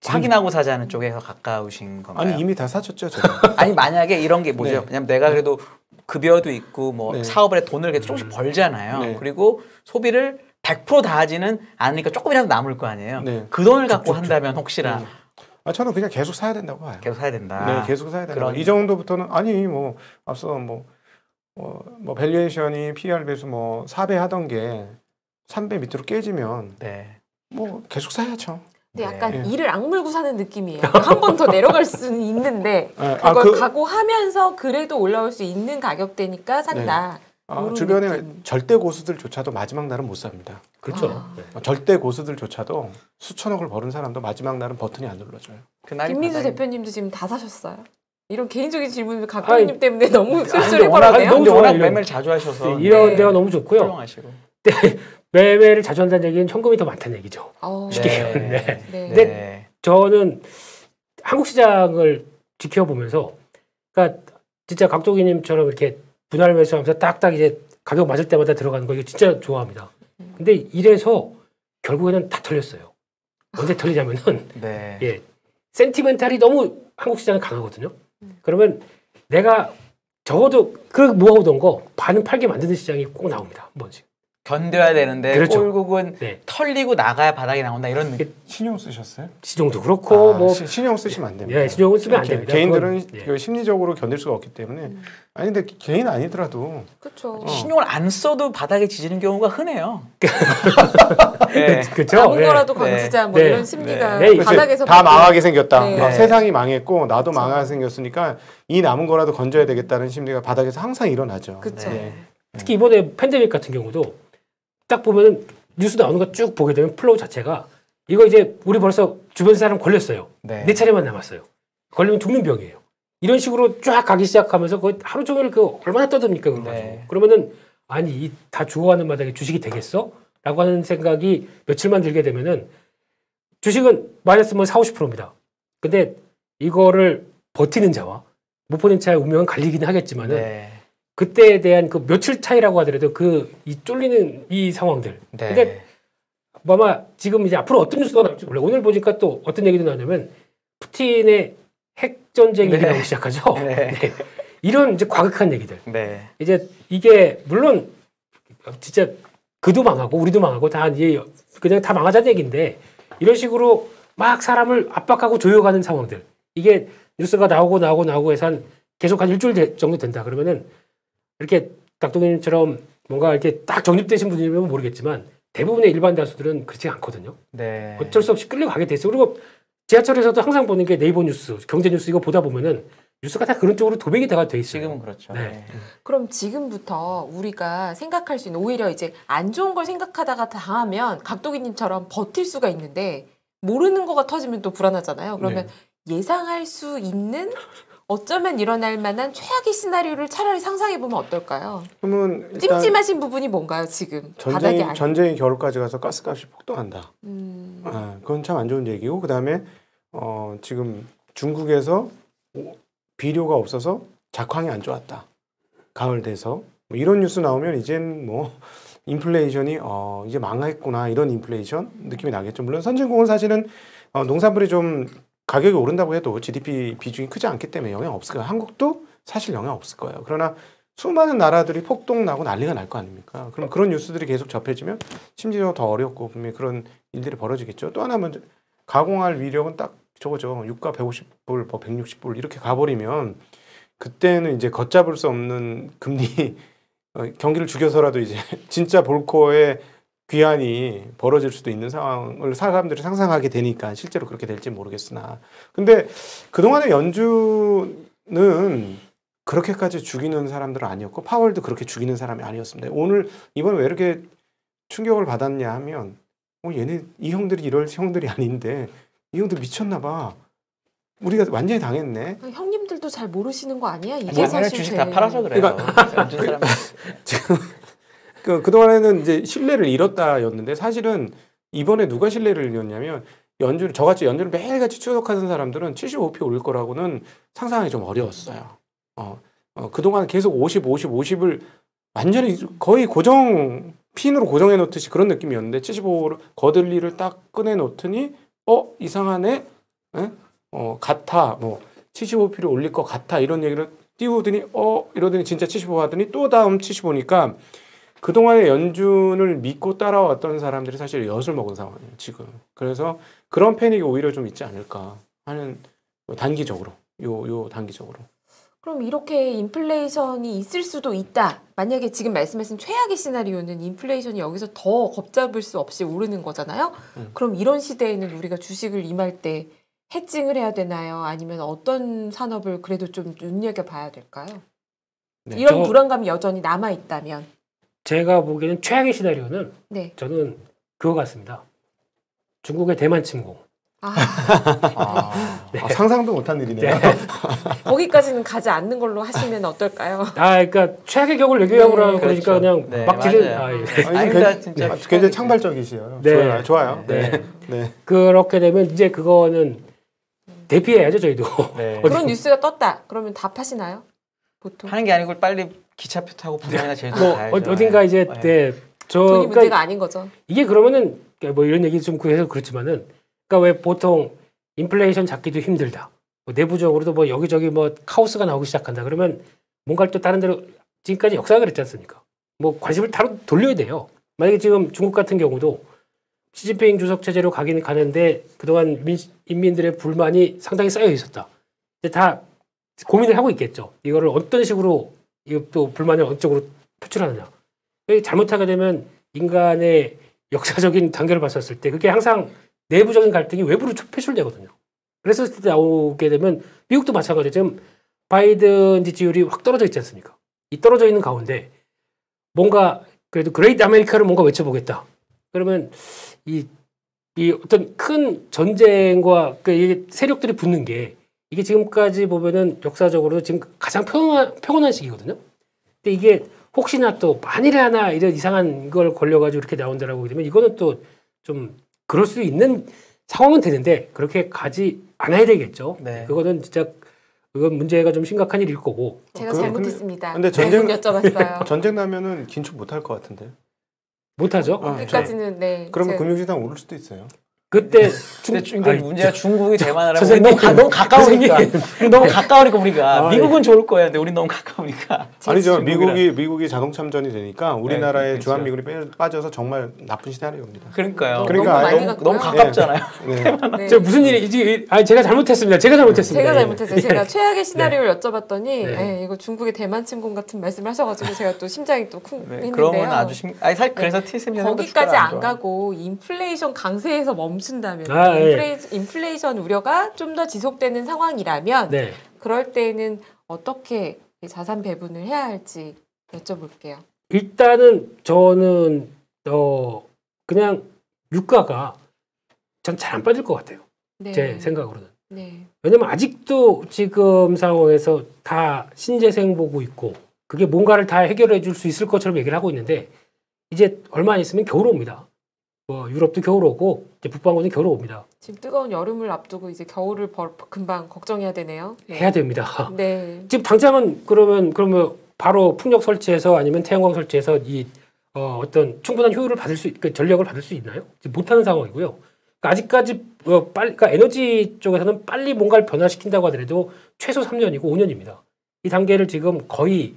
확인하고 사자는 쪽에서 가까우신 건가요? 아니 이미 다 사줬죠. 제가. 아니 만약에 이런 게 뭐죠? 네. 왜냐면 내가 그래도 급여도 있고 뭐 네. 사업을 해 돈을 계속 조금씩 벌잖아요. 네. 그리고 소비를 100% 다 하지는 않으니까 조금이라도 남을 거 아니에요. 네. 그 돈을 갖고 한다면 혹시나 저는 그냥 계속 사야 된다고 봐요. 계속 사야 된다. 네, 계속 사야 된다. 그런- 이 정도부터는 아니 뭐 앞서 뭐 밸류에이션이 PER 배수 뭐 4배 하던 게 3배 밑으로 깨지면 네. 뭐 계속 사야죠. 근데 약간 네. 이를 악물고 사는 느낌이에요. 한 번 더 내려갈 수는 있는데 네. 그걸 각오하면서 그래도 올라올 수 있는 가격대니까 산다. 이런 주변에 느낌. 절대 고수들조차도 마지막 날은 못 삽니다. 그렇죠. 네. 절대 고수들조차도 수천억을 버는 사람도 마지막 날은 버튼이 안 눌러져요. 그날이 김민수 바닥이- 대표님도 지금 다 사셨어요? 이런 개인적인 질문을 각도님 때문에 너무 근데 술술이 워낙 벌어네요. 너무 좋아요, 워낙 이런. 매매를 자주 하셔서 네, 이런 네. 데가 너무 좋고요. 훌륭하시고. 매매를 자주 한다는 얘기는 현금이 더 많다는 얘기죠. 쉽게 네. 얘기하면. 네. 네. 네. 저는 한국 시장을 지켜보면서, 그러니까 진짜 각도기님처럼 이렇게 분할 매수하면서 딱딱 이제 가격 맞을 때마다 들어가는 거 이거 진짜 좋아합니다. 근데 이래서 결국에는 다 털렸어요. 언제 털리냐면은 네. 예, 센티멘탈이 너무 한국 시장에 강하거든요. 그러면 내가 적어도 그 모아오던 거 반은 팔게 만드는 시장이 꼭 나옵니다. 한 번씩. 견뎌야 되는데 그렇죠. 꼴국은 네. 털리고 나가야 바닥이 나온다 이런 느낌. 신용 쓰셨어요? 시종도 그렇고 뭐 신용 쓰시면 안 됩니다. 예, 신용은 쓰면 안 됩니다. 개인들은 그건, 예. 그 심리적으로 견딜 수가 없기 때문에 아니 근데 개인 아니더라도 그렇죠. 신용을 안 써도 바닥에 지지는 경우가 흔해요. 네. 그렇죠. 남은 예. 거라도 강지자 뭐 네. 이런 심리가 네. 바닥에서 다 보고. 망하게 생겼다. 네. 막 네. 세상이 망했고 나도 망하게 생겼으니까 이 남은 거라도 건져야 되겠다는 심리가 바닥에서 항상 일어나죠. 그렇죠. 네. 특히 이번에 팬데믹 같은 경우도 딱 보면 뉴스 나오는 거 쭉 보게 되면 플로우 자체가 이거 이제 우리 벌써 주변 사람 걸렸어요. 네. 네 차례만 남았어요. 걸리면 죽는 병이에요. 이런 식으로 쫙 가기 시작하면서 거의 하루 종일 그 얼마나 떠듭니까 그거 가지고. 네. 그러면은 아니 이 다 죽어가는 마당에 주식이 되겠어? 라고 하는 생각이 며칠만 들게 되면은 주식은 마이너스 뭐 40, 50%입니다. 근데 이거를 버티는 자와 못 버티는 자의 운명은 갈리긴 하겠지만은 네. 그때에 대한 그 며칠 차이라고 하더라도 그 이 쫄리는 이 상황들. 네. 근데 아마 지금 이제 앞으로 어떤 뉴스가 나올지 몰라요. 오늘 보니까 또 어떤 얘기도 나냐면 푸틴의 핵 전쟁 얘기 네. 나오기 시작하죠. 네. 네. 이런 이제 과격한 얘기들. 네. 이제 이게 물론 진짜 그도 망하고 우리도 망하고 다 이제 그냥 다 망하자는 얘기인데 이런 식으로 막 사람을 압박하고 조여가는 상황들. 이게 뉴스가 나오고 해서 계속 한 일주일 정도 된다. 그러면은 이렇게 닥동님처럼 뭔가 이렇게 딱 정립되신 분이면 모르겠지만 대부분의 일반 다수들은 그렇지 않거든요. 네. 어쩔 수 없이 끌려가게 돼 있어. 그리고 지하철에서도 항상 보는 게 네이버 뉴스, 경제 뉴스 이거 보다 보면은 뉴스가 다 그런 쪽으로 도배기 돼 있어요. 지금은 그렇죠. 네. 네. 그럼 지금부터 우리가 생각할 수 있는 오히려 이제 안 좋은 걸 생각하다가 당하면 각도기님처럼 버틸 수가 있는데 모르는 거가 터지면 또 불안하잖아요. 그러면 예상할 수 있는 어쩌면 일어날 만한 최악의 시나리오를 차라리 상상해 보면 어떨까요? 그러면 일단 찜찜하신 부분이 뭔가요 지금? 바닥이 아닌. 전쟁이 겨울까지 가서 가스값이 폭등한다. 음. 그건 참 안 좋은 얘기고 그다음에 지금 중국에서 비료가 없어서 작황이 안 좋았다. 가을 돼서 뭐 이런 뉴스 나오면 이젠 뭐 인플레이션이 이제 망했구나 이런 인플레이션 느낌이 나겠죠. 물론 선진국은 사실은 농산물이 좀 가격이 오른다고 해도 GDP 비중이 크지 않기 때문에 영향 없을 거예요. 한국도 사실 영향 없을 거예요. 그러나 수많은 나라들이 폭동나고 난리가 날 거 아닙니까? 그럼 그런 뉴스들이 계속 접해지면 심지어 더 어렵고 분명히 그런 일들이 벌어지겠죠. 또 하나 먼저 가공할 위력은 딱 저거죠. 유가 150불, 뭐 160불 이렇게 가버리면 그때는 이제 걷잡을 수 없는 금리 경기를 죽여서라도 이제 진짜 볼코의 귀환이 벌어질 수도 있는 상황을 사람들이 상상하게 되니까 실제로 그렇게 될지 모르겠으나 근데 그동안의 연준은 그렇게까지 죽이는 사람들은 아니었고 파월도 그렇게 죽이는 사람이 아니었습니다. 오늘 이번에 왜 이렇게 충격을 받았냐 하면 얘네 이 형들이 이럴 형들이 아닌데 이 형들 미쳤나 봐. 우리가 완전히 당했네. 형님들도 잘 모르시는 거 아니야? 이게 옛날에 사실 주식 다 팔아서 그래요. 그러니까 지금 그동안에는 이제 신뢰를 잃었다였는데 사실은 이번에 누가 신뢰를 잃었냐면 저같이 연준을 매일같이 추적하는 사람들은 75p 올릴 거라고는 상상하기 좀 어려웠어요. 그동안 계속 50을 완전히 거의 고정 핀으로 고정해 놓듯이 그런 느낌이었는데 75를 거들리를 딱 꺼내 놓더니 이상하네. 같아. 뭐 75p를 올릴 것 같아. 이런 얘기를 띄우더니 이러더니 진짜 75 하더니 또 다음 75니까 그동안에 연준을 믿고 따라왔던 사람들이 사실 엿을 먹은 상황이에요, 지금. 그래서 그런 패닉이 오히려 좀 있지 않을까 하는 단기적으로. 요 단기적으로. 그럼 이렇게 인플레이션이 있을 수도 있다. 만약에 지금 말씀하신 최악의 시나리오는 인플레이션이 여기서 더 걷잡을 수 없이 오르는 거잖아요. 그럼 이런 시대에는 우리가 주식을 임할 때 해칭을 해야 되나요? 아니면 어떤 산업을 그래도 좀 눈여겨봐야 될까요? 네, 이런 불안감이 여전히 남아있다면. 제가 보기에는 최악의 시나리오는 네. 저는 그거 같습니다. 중국의 대만 침공. 네. 상상도 못한 일이네요. 네. 거기까지는 가지 않는 걸로 하시면 어떨까요? 그러니까 최악의 격을 얘기하고 네, 그러니까 그렇죠. 그냥 막 지른. 아니, 진짜 굉장히 창발적이시요. 네. 좋아요. 네. 네. 그렇게 되면 이제 그거는 대피해야죠, 저희도. 네. 그런 뉴스가 떴다. 그러면 다 파시나요? 보통 하는 게 아니고 빨리 기차표 타고 부산이나 제주도 가야죠. 어딘가 이제 돈이 문제가 아닌 거죠. 이게 그러면은 뭐 이런 얘기 좀 해서 그렇지만은 그러니까 왜 보통 인플레이션 잡기도 힘들다. 뭐 내부적으로도 뭐 여기저기 뭐 카오스가 나오기 시작한다. 그러면 뭔가를 또 다른 데로 지금까지 역사가 그랬지 않습니까? 뭐 관심을 다로 돌려야 돼요. 만약에 지금 중국 같은 경우도 시진핑 주석 체제로 가긴 가는데 그동안 인민들의 불만이 상당히 쌓여 있었다. 이제 다 고민을 하고 있겠죠. 이거를 어떤 식으로 또 불만을 어느 쪽으로 표출하느냐. 잘못하게 되면 인간의 역사적인 단계를 봤었을 때 그게 항상 내부적인 갈등이 외부로 표출되거든요. 그래서 나오게 되면 미국도 마찬가지예요. 지금 바이든 지지율이 확 떨어져 있지 않습니까? 이 떨어져 있는 가운데 뭔가 그래도 그레이트 아메리카를 뭔가 외쳐보겠다. 그러면 이 어떤 큰 전쟁과 그 세력들이 붙는 게 이게 지금까지 보면은 역사적으로 지금 가장 평온한 시기거든요. 근데 이게 혹시나 또 만일에 하나 이런 이상한 걸 걸려가지고 이렇게 나온다라고 하게 되면 이거는 또 좀 그럴 수 있는 상황은 되는데 그렇게 가지 않아야 되겠죠. 네. 그거는 진짜 그건 문제가 좀 심각한 일일 거고. 제가 잘못했습니다. 근데 전쟁 여쭤봤어요. 전쟁 나면은 긴축 못할 것 같은데. 못하죠. 거기까지는 네. 그러면 금융시장 오를 수도 있어요. 그때 근데 문제가 중국이 대만을 하고 선생님, 너무 가까우니까 너무 가까우니까 우리가 예. 미국은 좋을 거예요. 근데 우리 너무 가까우니까. 아니죠. 미국이 자동 참전이 되니까 우리나라의 그렇죠. 주한미군이 빠져서 정말 나쁜 시나리오입니다. 그러니까요. 그러니까 너무 가깝잖아요. 네. 네. 저 무슨 일이지? 제가 잘못했습니다. 제가 잘못했습니다. 제가 잘못했어요. 제가 최악의 시나리오를 여쭤봤더니 네. 이거 중국의 대만 침공 같은 말씀을 하셔가지고 제가 또 심장이 또 쿵 했는데요. 그러면 아주 사실 그래서 TSMC 거기까지 안 가고 인플레이션 강세에서 멈춘다면 인플레이션 우려가 좀 더 지속되는 상황이라면 네. 그럴 때는 어떻게 자산 배분을 해야 할지 여쭤볼게요. 일단은 저는 그냥 유가가 전 잘 안 빠질 것 같아요. 네. 제 생각으로는. 네. 왜냐면 아직도 지금 상황에서 다 신재생 보고 있고 그게 뭔가를 다 해결해 줄 수 있을 것처럼 얘기를 하고 있는데 이제 얼마 안 있으면 겨울 옵니다. 뭐 유럽도 겨울 오고 이제 북반구는 겨울 옵니다. 지금 뜨거운 여름을 앞두고 이제 겨울을 금방 걱정해야 되네요. 네. 해야 됩니다. 네. 지금 당장은 그러면 바로 풍력 설치해서 아니면 태양광 설치해서 이 어떤 충분한 효율을 받을 수, 전력을 받을 수 있나요? 지금 못하는 상황이고요. 그러니까 아직까지 그러니까 에너지 쪽에서는 빨리 뭔가를 변화시킨다고 하더라도 최소 3년이고 5년입니다. 이 단계를 지금 거의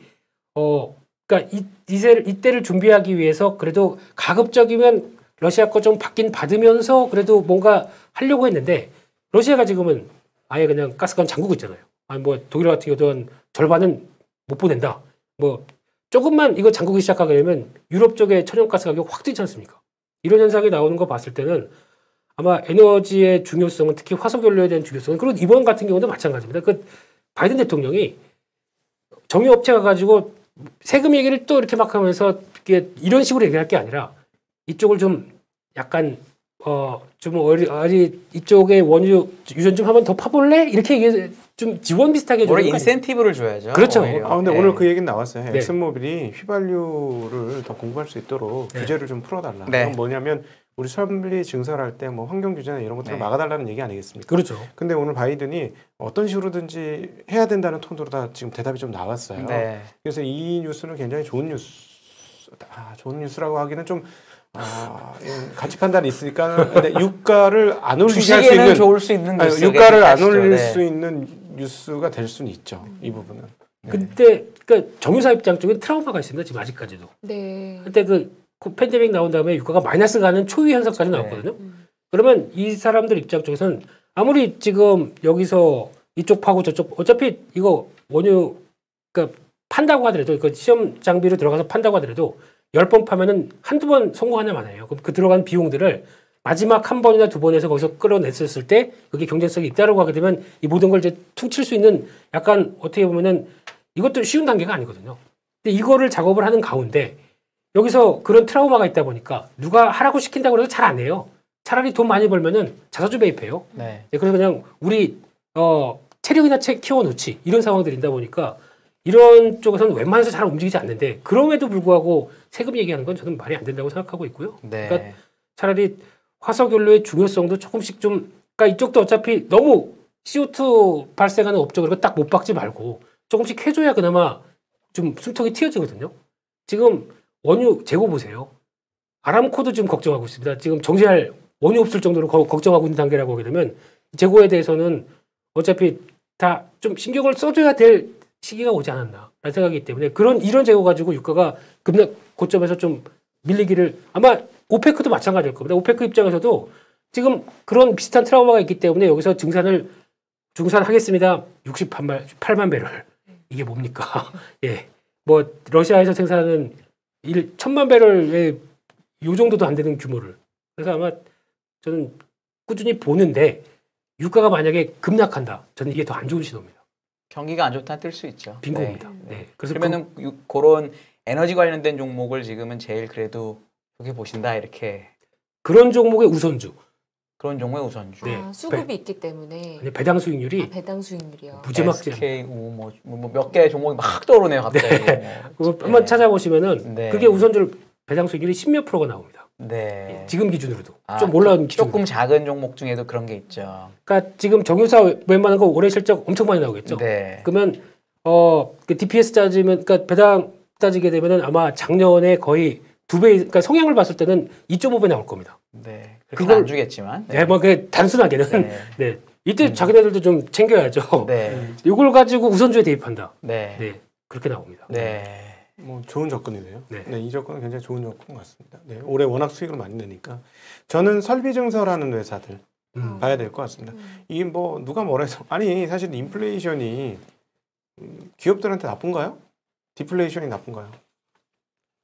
그러니까 이때를 준비하기 위해서 그래도 가급적이면 러시아 거 좀 받긴 받으면서 그래도 뭔가 하려고 했는데 러시아가 지금은 아예 그냥 가스관 잠그고 있잖아요. 아니 뭐 독일 같은 경우는 절반은 못 보낸다. 뭐 조금만 이거 잠그기 시작하게 되면 유럽 쪽에 천연가스 가격 확 뛰지 않습니까? 이런 현상이 나오는 거 봤을 때는 아마 에너지의 중요성은 특히 화석연료에 대한 중요성은 그리고 이번 같은 경우도 마찬가지입니다. 그 바이든 대통령이 정유업체가 가지고 세금 얘기를 또 이렇게 막 하면서 이런 식으로 얘기할 게 아니라 이쪽을 좀 약간 좀 이쪽에 원유 유전 좀 한번 더 파볼래? 이렇게 얘기 좀 지원 비슷하게 오히려 인센티브를 줘야죠. 그렇죠. 근데 네. 오늘 그 얘기는 나왔어요. 네. 엑슨모빌이 휘발유를 더 공급할 수 있도록 네. 규제를 좀 풀어달라. 네. 그건 뭐냐면 우리 설비 증설할 때 뭐 환경 규제나 이런 것들을 네. 막아달라는 얘기 아니겠습니까? 그렇죠. 근데 오늘 바이든이 어떤 식으로든지 해야 된다는 톤으로 다 지금 대답이 좀 나왔어요. 네. 그래서 이 뉴스는 굉장히 좋은 뉴스라고 하기는 좀 가치 판단이 있으니까 근데 유가를 안 올리게 할 수 있는 좋을 수 있는 유가를 안 올릴 수 있는 뉴스가 될 수는 있죠. 이 부분은. 네. 근데 그러니까 정유사 입장 쪽에 트라우마가 있습니다. 지금 아직까지도. 네. 그때 그 팬데믹 나온 다음에 유가가 마이너스 가는 초유 현상까지 나왔거든요. 그러면 이 사람들 입장 쪽에서는 아무리 지금 여기서 이쪽 파고 저쪽 어차피 이거 원유 그러니까 판다고 하더라도 그 시험 장비로 들어가서 판다고 하더라도 10번 파면은 한두 번 성공하냐 마나요. 그럼 그 들어간 비용들을 마지막 한 번이나 두 번에서 거기서 끌어냈었을 때 그게 경쟁성이 있다라고 하게 되면 이 모든 걸 이제 퉁칠 수 있는 약간 어떻게 보면은 이것도 쉬운 단계가 아니거든요. 근데 이거를 작업을 하는 가운데 여기서 그런 트라우마가 있다 보니까 누가 하라고 시킨다고 해서 잘 안 해요. 차라리 돈 많이 벌면은 자사주 매입해요. 네. 그래서 그냥 우리 체력이나 키워놓지 이런 상황들이 있다 보니까 이런 쪽에서는 웬만해서 잘 움직이지 않는데 그럼에도 불구하고 세금 얘기하는 건 저는 말이 안 된다고 생각하고 있고요. 네. 그러니까 차라리 화석연료의 중요성도 조금씩 좀 그러니까 이쪽도 어차피 너무 CO2 발생하는 업적을 딱 못 박지 말고 조금씩 해줘야 그나마 좀 숨통이 트여지거든요. 지금 원유 재고 보세요. 아람코도 지금 걱정하고 있습니다. 지금 정지할 원유 없을 정도로 걱정하고 있는 단계라고 하게 되면 재고에 대해서는 어차피 다 좀 신경을 써줘야 될 시기가 오지 않았나 라는 생각이기 때문에 이런 재고 가지고 유가가 급락 고점에서 좀 밀리기를 아마 오페크도 마찬가지일 겁니다. 오페크 입장에서도 지금 그런 비슷한 트라우마가 있기 때문에 여기서 중산하겠습니다. 68만 배럴. 이게 뭡니까? 예. 뭐 러시아에서 생산하는 1,000만 배럴의 요 정도도 안 되는 규모를. 그래서 아마 저는 꾸준히 보는데 유가가 만약에 급락한다. 저는 이게 더 안 좋은 신호입니다. 경기가 안 좋다 뜰 수 있죠. 빈곤입니다. 네. 네. 그래서 그러면은 그런 에너지 관련된 종목을 지금은 제일 그래도 여기 보신다 이렇게 그런 종목의 우선주. 그런 종목의 우선주. 네. 수급이 있기 때문에 배당 수익률이 배당 수익률이요. 무지막지. SK 몇 개의 종목이 막 떠오르네요 갑자기. 그거 한번 찾아보시면은 네. 그게 우선주 배당 수익률이 10몇 %가 나옵니다. 네. 지금 기준으로도 좀 올라온 기준. 조금 작은 종목 중에도 그런 게 있죠. 그러니까 지금 정유사 웬만한 거 올해 실적 엄청 많이 나오겠죠. 네. 그러면 그 DPS 따지면 그러니까 배당 따지게 되면은 아마 작년에 거의 2배 그러니까 성향을 봤을 때는 2.5배 나올 겁니다. 네. 그걸 안 주겠지만. 네, 뭐 그 단순하게는 네. 네. 이때 자기네들도 좀 챙겨야죠. 네. 이걸 가지고 우선주에 대입한다. 네. 네. 그렇게 나옵니다. 네. 뭐 좋은 접근이네요. 네. 네, 이 접근은 굉장히 좋은 접근 같습니다. 네, 올해 워낙 수익을 많이 내니까 저는 설비증설하는 회사들 봐야 될 것 같습니다. 이게 뭐 누가 뭐라 해서 아니 사실 인플레이션이 기업들한테 나쁜가요? 디플레이션이 나쁜가요?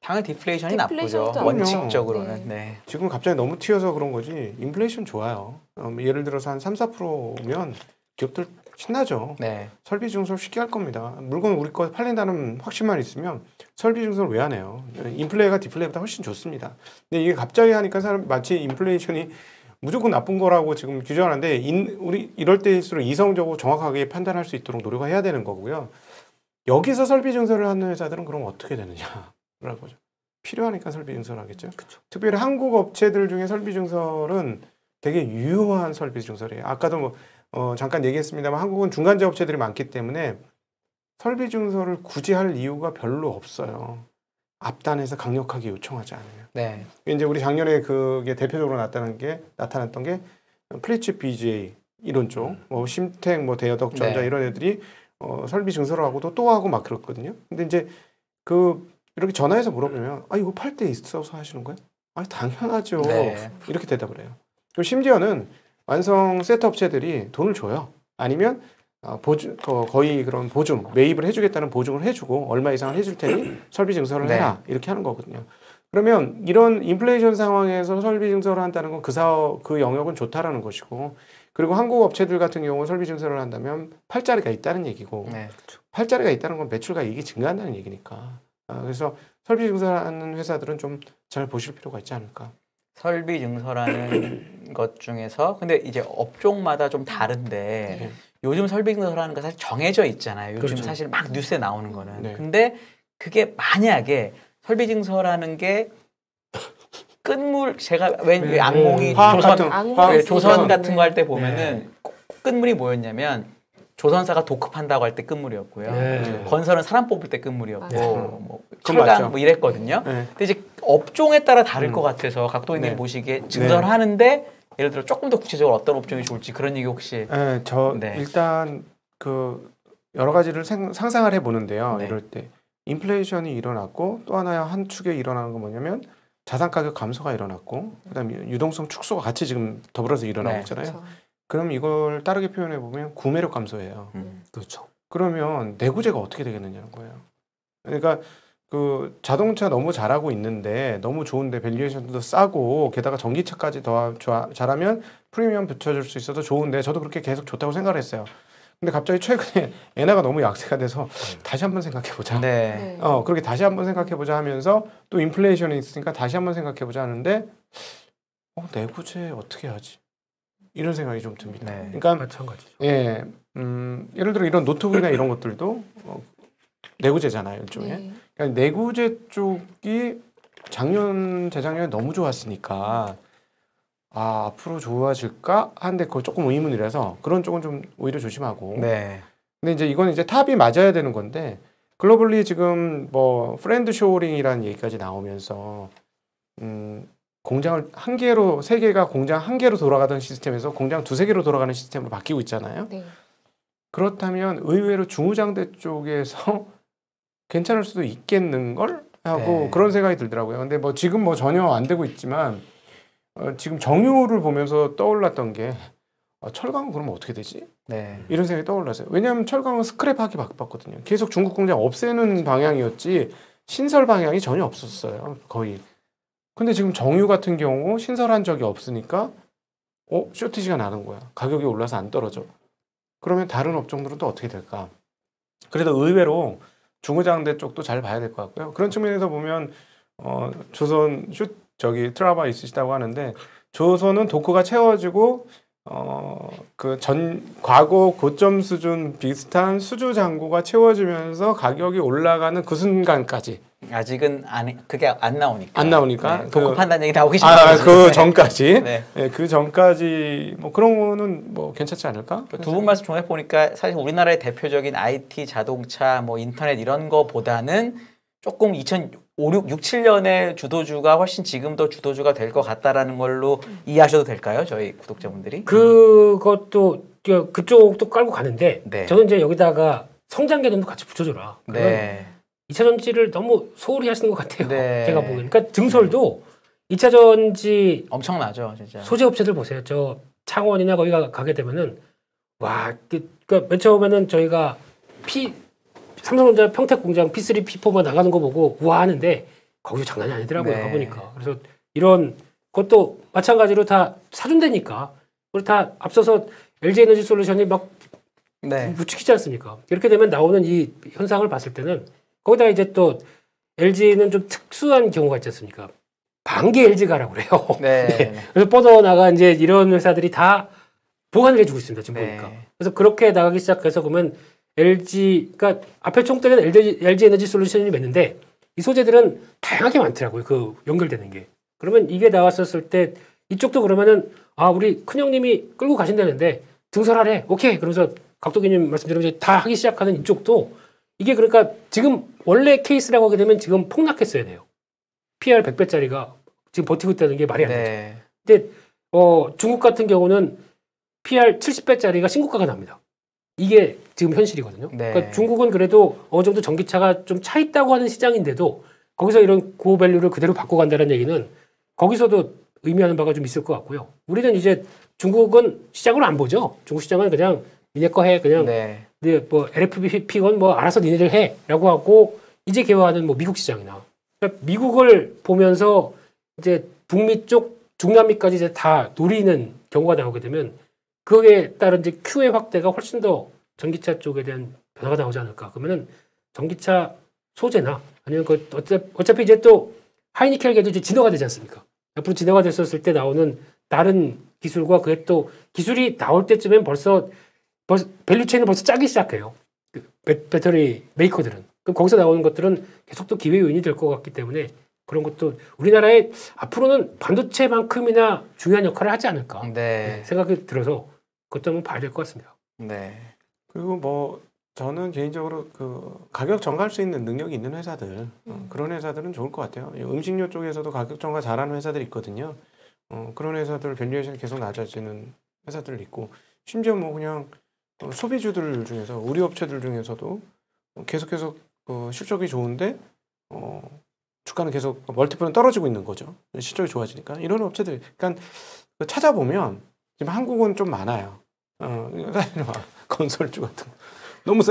당연히 디플레이션이 디플레이션도 나쁘죠. 안 원칙적으로는. 네. 네. 지금 갑자기 너무 튀어서 그런 거지 인플레이션 좋아요. 예를 들어서 한 3~4%면 기업들 신나죠. 네. 설비 증설 쉽게 할 겁니다. 물건 우리 거 팔린다는 확신만 있으면 설비 증설 왜 안 해요? 인플레가 디플레보다 훨씬 좋습니다. 근데 이게 갑자기 하니까 사람 마치 인플레이션이 무조건 나쁜 거라고 지금 규정하는데 우리 이럴 때일수록 이성적으로 정확하게 판단할 수 있도록 노력을 해야 되는 거고요. 여기서 설비 증설을 하는 회사들은 그럼 어떻게 되느냐라는 거죠. 필요하니까 설비 증설을 하겠죠. 그쵸. 특별히 한국 업체들 중에 설비 증설은 되게 유효한 설비 증설이에요. 아까도 뭐 잠깐 얘기했습니다만 한국은 중간재 업체들이 많기 때문에 설비 증설을 굳이 할 이유가 별로 없어요. 앞단에서 강력하게 요청하지 않으면. 네. 이제 우리 작년에 그게 대표적으로 나타났던 게 플리츠 BJ 이런 쪽, 뭐 심택, 뭐 대여덕전자 네. 이런 애들이 설비 증설을 하고도 또 하고 막 그렇거든요. 근데 이제 이렇게 전화해서 물어보면 이거 팔 때 있어서 하시는 거예요? 당연하죠. 네. 이렇게 대답을 해요. 그리고 심지어는 완성 세트 업체들이 돈을 줘요. 아니면 거의 그런 보증, 매입을 해주겠다는 보증을 해주고 얼마 이상을 해줄 테니 설비 증설을 해라 이렇게 하는 거거든요. 그러면 이런 인플레이션 상황에서 설비 증설을 한다는 건 그 영역은 좋다라는 것이고, 그리고 한국 업체들 같은 경우는 설비 증설을 한다면 팔자리가 있다는 얘기고, 네. 팔자리가 있다는 건 매출과 이익이 증가한다는 얘기니까. 그래서 설비 증설하는 회사들은 좀 잘 보실 필요가 있지 않을까. 설비 증설하는 것 중에서 근데 이제 업종마다 좀 다른데 네. 요즘 설비 증설하는 거 사실 정해져 있잖아요. 요즘 그렇죠. 사실 막 뉴스에 나오는 거는. 네. 근데 그게 만약에 설비 증설하는 게 끝물 제가 왜 악몽이 조선 같은 거 할 때 보면은 끝물이 뭐였냐면 조선사가 도급한다고 할 때 끝물이었고요. 네. 건설은 사람 뽑을 때 끝물이었고 네. 뭐 그건 맞죠. 철강 뭐 이랬거든요. 네. 근데 이제 업종에 따라 다를 것 같아서 각도인님 네. 보시기에 증설하는데 예를 들어 조금 더 구체적으로 어떤 업종이 좋을지 그런 얘기 혹시 네, 일단 그 여러 가지를 상상을 해보는데요. 네. 이럴 때 인플레이션이 일어났고 또 하나 한 축에 일어나는 건 뭐냐면 자산 가격 감소가 일어났고 그다음에 유동성 축소가 같이 지금 더불어서 일어나고 네. 있잖아요. 그렇죠. 그럼 이걸 다르게 표현해 보면 구매력 감소예요. 그렇죠. 그러면 내구재가 어떻게 되겠느냐는 거예요. 그러니까 그 자동차 너무 잘하고 있는데 너무 좋은데 밸류에이션도 싸고 게다가 전기차까지 더 잘하면 프리미엄 붙여줄 수 있어서 좋은데 저도 그렇게 계속 좋다고 생각을 했어요. 근데 갑자기 최근에 엔화가 너무 약세가 돼서 다시 한번 생각해 보자. 네. 그렇게 다시 한번 생각해 보자 하면서 또 인플레이션이 있으니까 다시 한번 생각해 보자 하는데 내구재 어떻게 하지? 이런 생각이 좀 듭니다. 네. 그러니까 마찬가지죠. 예, 예를 들어 이런 노트북이나 이런 것들도 내구재잖아요, 일종의. 네. 그러니까 내구재 쪽이 재작년에 너무 좋았으니까 앞으로 좋아질까 하는데 그거 조금 의문이라서 그런 쪽은 좀 오히려 조심하고. 네. 근데 이제 이건 이제 탑이 맞아야 되는 건데 글로벌리 지금 뭐 프렌드 쇼링이라는 얘기까지 나오면서 공장을 한 개로 세 개가 공장 한 개로 돌아가던 시스템에서 공장 두세 개로 돌아가는 시스템으로 바뀌고 있잖아요. 네. 그렇다면 의외로 중후장대 쪽에서 괜찮을 수도 있겠는 걸 하고 네. 그런 생각이 들더라고요. 근데 뭐 지금 뭐 전혀 안 되고 있지만 지금 정유를 보면서 떠올랐던 게 철강은 그러면 어떻게 되지? 네. 이런 생각이 떠올랐어요. 왜냐하면 철강은 스크랩하기 바빴거든요. 계속 중국 공장 없애는 방향이었지 신설 방향이 전혀 없었어요. 거의. 근데 지금 정유 같은 경우 신설한 적이 없으니까 쇼티지가 나는 거야. 가격이 올라서 안 떨어져. 그러면 다른 업종들은 또 어떻게 될까? 그래도 의외로 중후장대 쪽도 잘 봐야 될 것 같고요. 그런 측면에서 보면 조선 트라바 있으시다고 하는데 조선은 도크가 채워지고 그 과거 고점 수준 비슷한 수주 잔고가 채워지면서 가격이 올라가는 그 순간까지 아직은 그게 안 나오니까. 안 나오니까 네. 도급한다는 얘기 나오기 전에. 그 전까지 네. 네, 그 전까지 뭐 그런 거는 뭐 괜찮지 않을까? 두 분 말씀 종합해 보니까 사실 우리나라의 대표적인 IT, 자동차, 뭐 인터넷 이런 거보다는 조금 2005, 6, 7년의 주도주가 훨씬 지금 더 주도주가 될 것 같다라는 걸로 이해하셔도 될까요? 저희 구독자분들이? 그것도 그쪽도 깔고 가는데 네. 저는 이제 여기다가 성장 개념도 같이 붙여줘라. 네. 2차 전지를 너무 소홀히 하시는 것 같아요. 네. 제가 보기엔. 그러니까 증설도 2차 전지 엄청나죠, 진짜. 소재 업체들 보세요. 저 창원이나 거기 가게 되면은 와, 그러니까 맨 처음에는 저희가 삼성전자 평택 공장 P3, P4만 나가는 거 보고 우와 하는데 거기서 장난이 아니더라고요. 네. 가보니까. 그래서 이런 것도 마찬가지로 다 사준다니까. 그리고 다 앞서서 LG에너지 솔루션이 막 네. 부추기지 않습니까? 이렇게 되면 나오는 이 현상을 봤을 때는 거기다 이제 또 LG는 좀 특수한 경우가 있지 않습니까? 반개 LG가라고 그래요. 네. 네. 그래서 뻗어나가 이제 이런 회사들이 다 보완을 해주고 있습니다. 지금 네. 보니까. 그래서 그렇게 나가기 시작해서 그러면 그러니까 앞에 총대는 LG 에너지 솔루션이 맺는데 이 소재들은 다양하게 많더라고요. 그 연결되는 게. 그러면 이게 나왔었을 때 이쪽도 그러면은 우리 큰형님이 끌고 가신다는데 증설하래. 오케이. 그러면서 각도기님 말씀대로 이제 다 하기 시작하는 이쪽도 이게 그러니까 지금 원래 케이스라고 하게 되면 지금 폭락했어야 돼요. PR 100배짜리가 지금 버티고 있다는 게 말이 안 되죠. 네. 근데 중국 같은 경우는 PR 70배짜리가 신고가가 납니다. 이게 지금 현실이거든요. 네. 그러니까 중국은 그래도 어느 정도 전기차가 좀 차 있다고 하는 시장인데도 거기서 이런 고밸류를 그대로 바꿔간다는 얘기는 거기서도 의미하는 바가 좀 있을 것 같고요. 우리는 이제 중국은 시장을 안 보죠. 중국 시장은 그냥 니네 거 해. 그냥 네. 뭐 LFP건 뭐 알아서 니네들 해라고 하고 이제 개화하는 뭐 미국 시장이나 그러니까 미국을 보면서 이제 북미 쪽 중남미까지 이제 다 노리는 경우가 나오게 되면 그에 따른 이제 큐의 확대가 훨씬 더 전기차 쪽에 대한 변화가 나오지 않을까. 그러면은 전기차 소재나 아니면 그 어차피 이제 또 하이니켈계도 이제 진화가 되지 않습니까? 앞으로 진화가 됐었을 때 나오는 다른 기술과 그게 또 기술이 나올 때쯤엔 벌써 밸류체인은 벌써 짜기 시작해요. 그 배터리 메이커들은. 그럼 거기서 나오는 것들은 계속 또 기회 요인이 될 것 같기 때문에 그런 것도 우리나라에 앞으로는 반도체만큼이나 중요한 역할을 하지 않을까 생각이 들어서 그것도 한번 봐야 될 것 같습니다. 네. 그리고 뭐 저는 개인적으로 그 가격 정가할 수 있는 능력이 있는 회사들 그런 회사들은 좋을 것 같아요. 음식료 쪽에서도 가격 정가 잘하는 회사들이 있거든요. 그런 회사들 밸류에이션이 계속 낮아지는 회사들 있고 심지어 뭐 그냥 소비주들 중에서 우리 업체들 중에서도 계속 실적이 좋은데 주가는 계속 멀티플은 떨어지고 있는 거죠. 실적이 좋아지니까 이런 업체들 그러니까 찾아보면 지금 한국은 좀 많아요. 건설주 같은 거 너무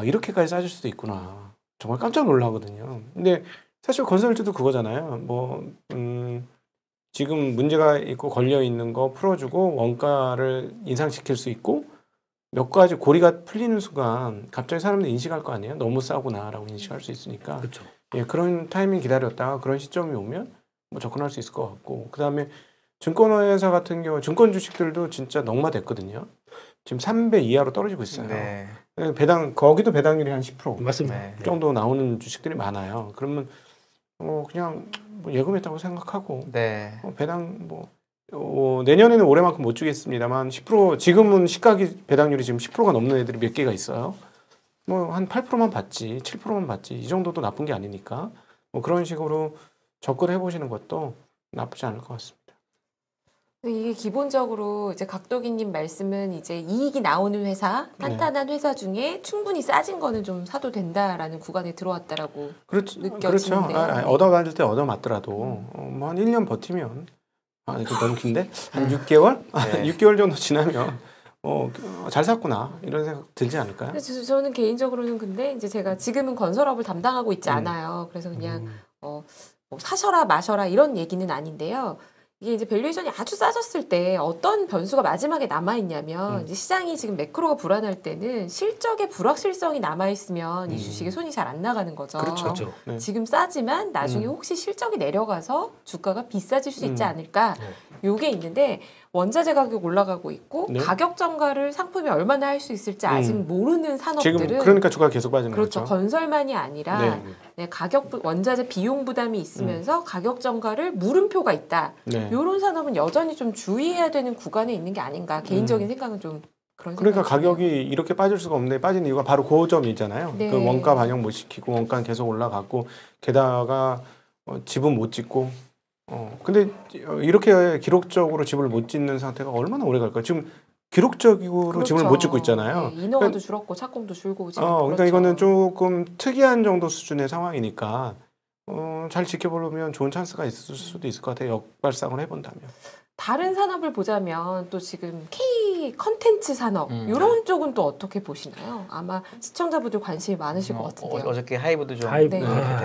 이렇게까지 싸질 수도 있구나. 정말 깜짝 놀라거든요. 근데 사실 건설주도 그거잖아요. 뭐 지금 문제가 있고 걸려 있는 거 풀어주고 원가를 인상시킬 수 있고 몇 가지 고리가 풀리는 순간 갑자기 사람들이 인식할 거 아니에요. 너무 싸구나라고 인식할 수 있으니까. 그렇죠. 예, 그런 타이밍 기다렸다가 그런 시점이 오면 뭐 접근할 수 있을 것 같고 그 다음에 증권회사 같은 경우 증권 주식들도 진짜 넉마됐거든요. 지금 3배 이하로 떨어지고 있어요. 네. 거기도 배당률이 한 10% 맞습니다. 정도 나오는 주식들이 많아요. 그러면 그냥 뭐 예금했다고 생각하고 배당 내년에는 올해만큼 못 주겠습니다만 10% 지금은 시가기 배당률이 지금 10%가 넘는 애들이 몇 개가 있어요. 뭐 한 8%만 받지 7%만 받지 이 정도도 나쁜 게 아니니까 뭐 그런 식으로 접근해 보시는 것도 나쁘지 않을 것 같습니다. 이게 기본적으로 이제 각도기님 말씀은 이제 이익이 나오는 회사, 탄탄한 회사 중에 충분히 싸진 거는 좀 사도 된다라는 구간에 들어왔다라고 느껴지는데요. 그렇죠. 얻어맞을 때 얻어맞더라도 뭐 한 1년 버티면 이거 너무 긴데 한 6개월? 6개월 정도 지나면 잘 샀구나 이런 생각 들지 않을까요? 저는 개인적으로는 근데 이제 제가 지금은 건설업을 담당하고 있지 않아요. 그래서 그냥 뭐 사셔라 마셔라 이런 얘기는 아닌데요. 이게 이제 밸류에이션이 아주 싸졌을 때 어떤 변수가 마지막에 남아있냐면 이제 시장이 지금 매크로가 불안할 때는 실적의 불확실성이 남아있으면 이 주식에 손이 잘 안 나가는 거죠. 그렇죠. 네. 지금 싸지만 나중에 혹시 실적이 내려가서 주가가 비싸질 수 있지 않을까 요게 있는데 원자재 가격 올라가고 있고 가격 정가를 상품이 얼마나 할 수 있을지 아직 모르는 산업들은 지금 그러니까 주가가 계속 빠지는 거죠. 거죠. 건설만이 아니라 가격 원자재 비용 부담이 있으면서 가격 정가를 물음표가 있다. 이런 산업은 여전히 좀 주의해야 되는 구간에 있는 게 아닌가 개인적인 생각은 좀 그런 그러니까 생각이 가격이 이렇게 빠질 수가 없는데 빠진 이유가 바로 그 점이잖아요. 그 원가 반영 못 시키고 원가는 계속 올라갔고 게다가 집은 못 짓고 근데 이렇게 기록적으로 집을 못 짓는 상태가 얼마나 오래 갈까요? 지금 기록적으로 집을 못 짓고 있잖아요. 인허가도 줄었고 착공도 줄고 지금 그러니까 이거는 조금 특이한 정도 수준의 상황이니까 잘 지켜보려면 좋은 찬스가 있을 수도 있을 것 같아요. 역발상을 해본다면. 다른 산업을 보자면 또 지금 K 컨텐츠 산업 이런 쪽은 또 어떻게 보시나요? 아마 시청자분들 관심이 많으실 것 같은데요. 어저께 하이브도 좀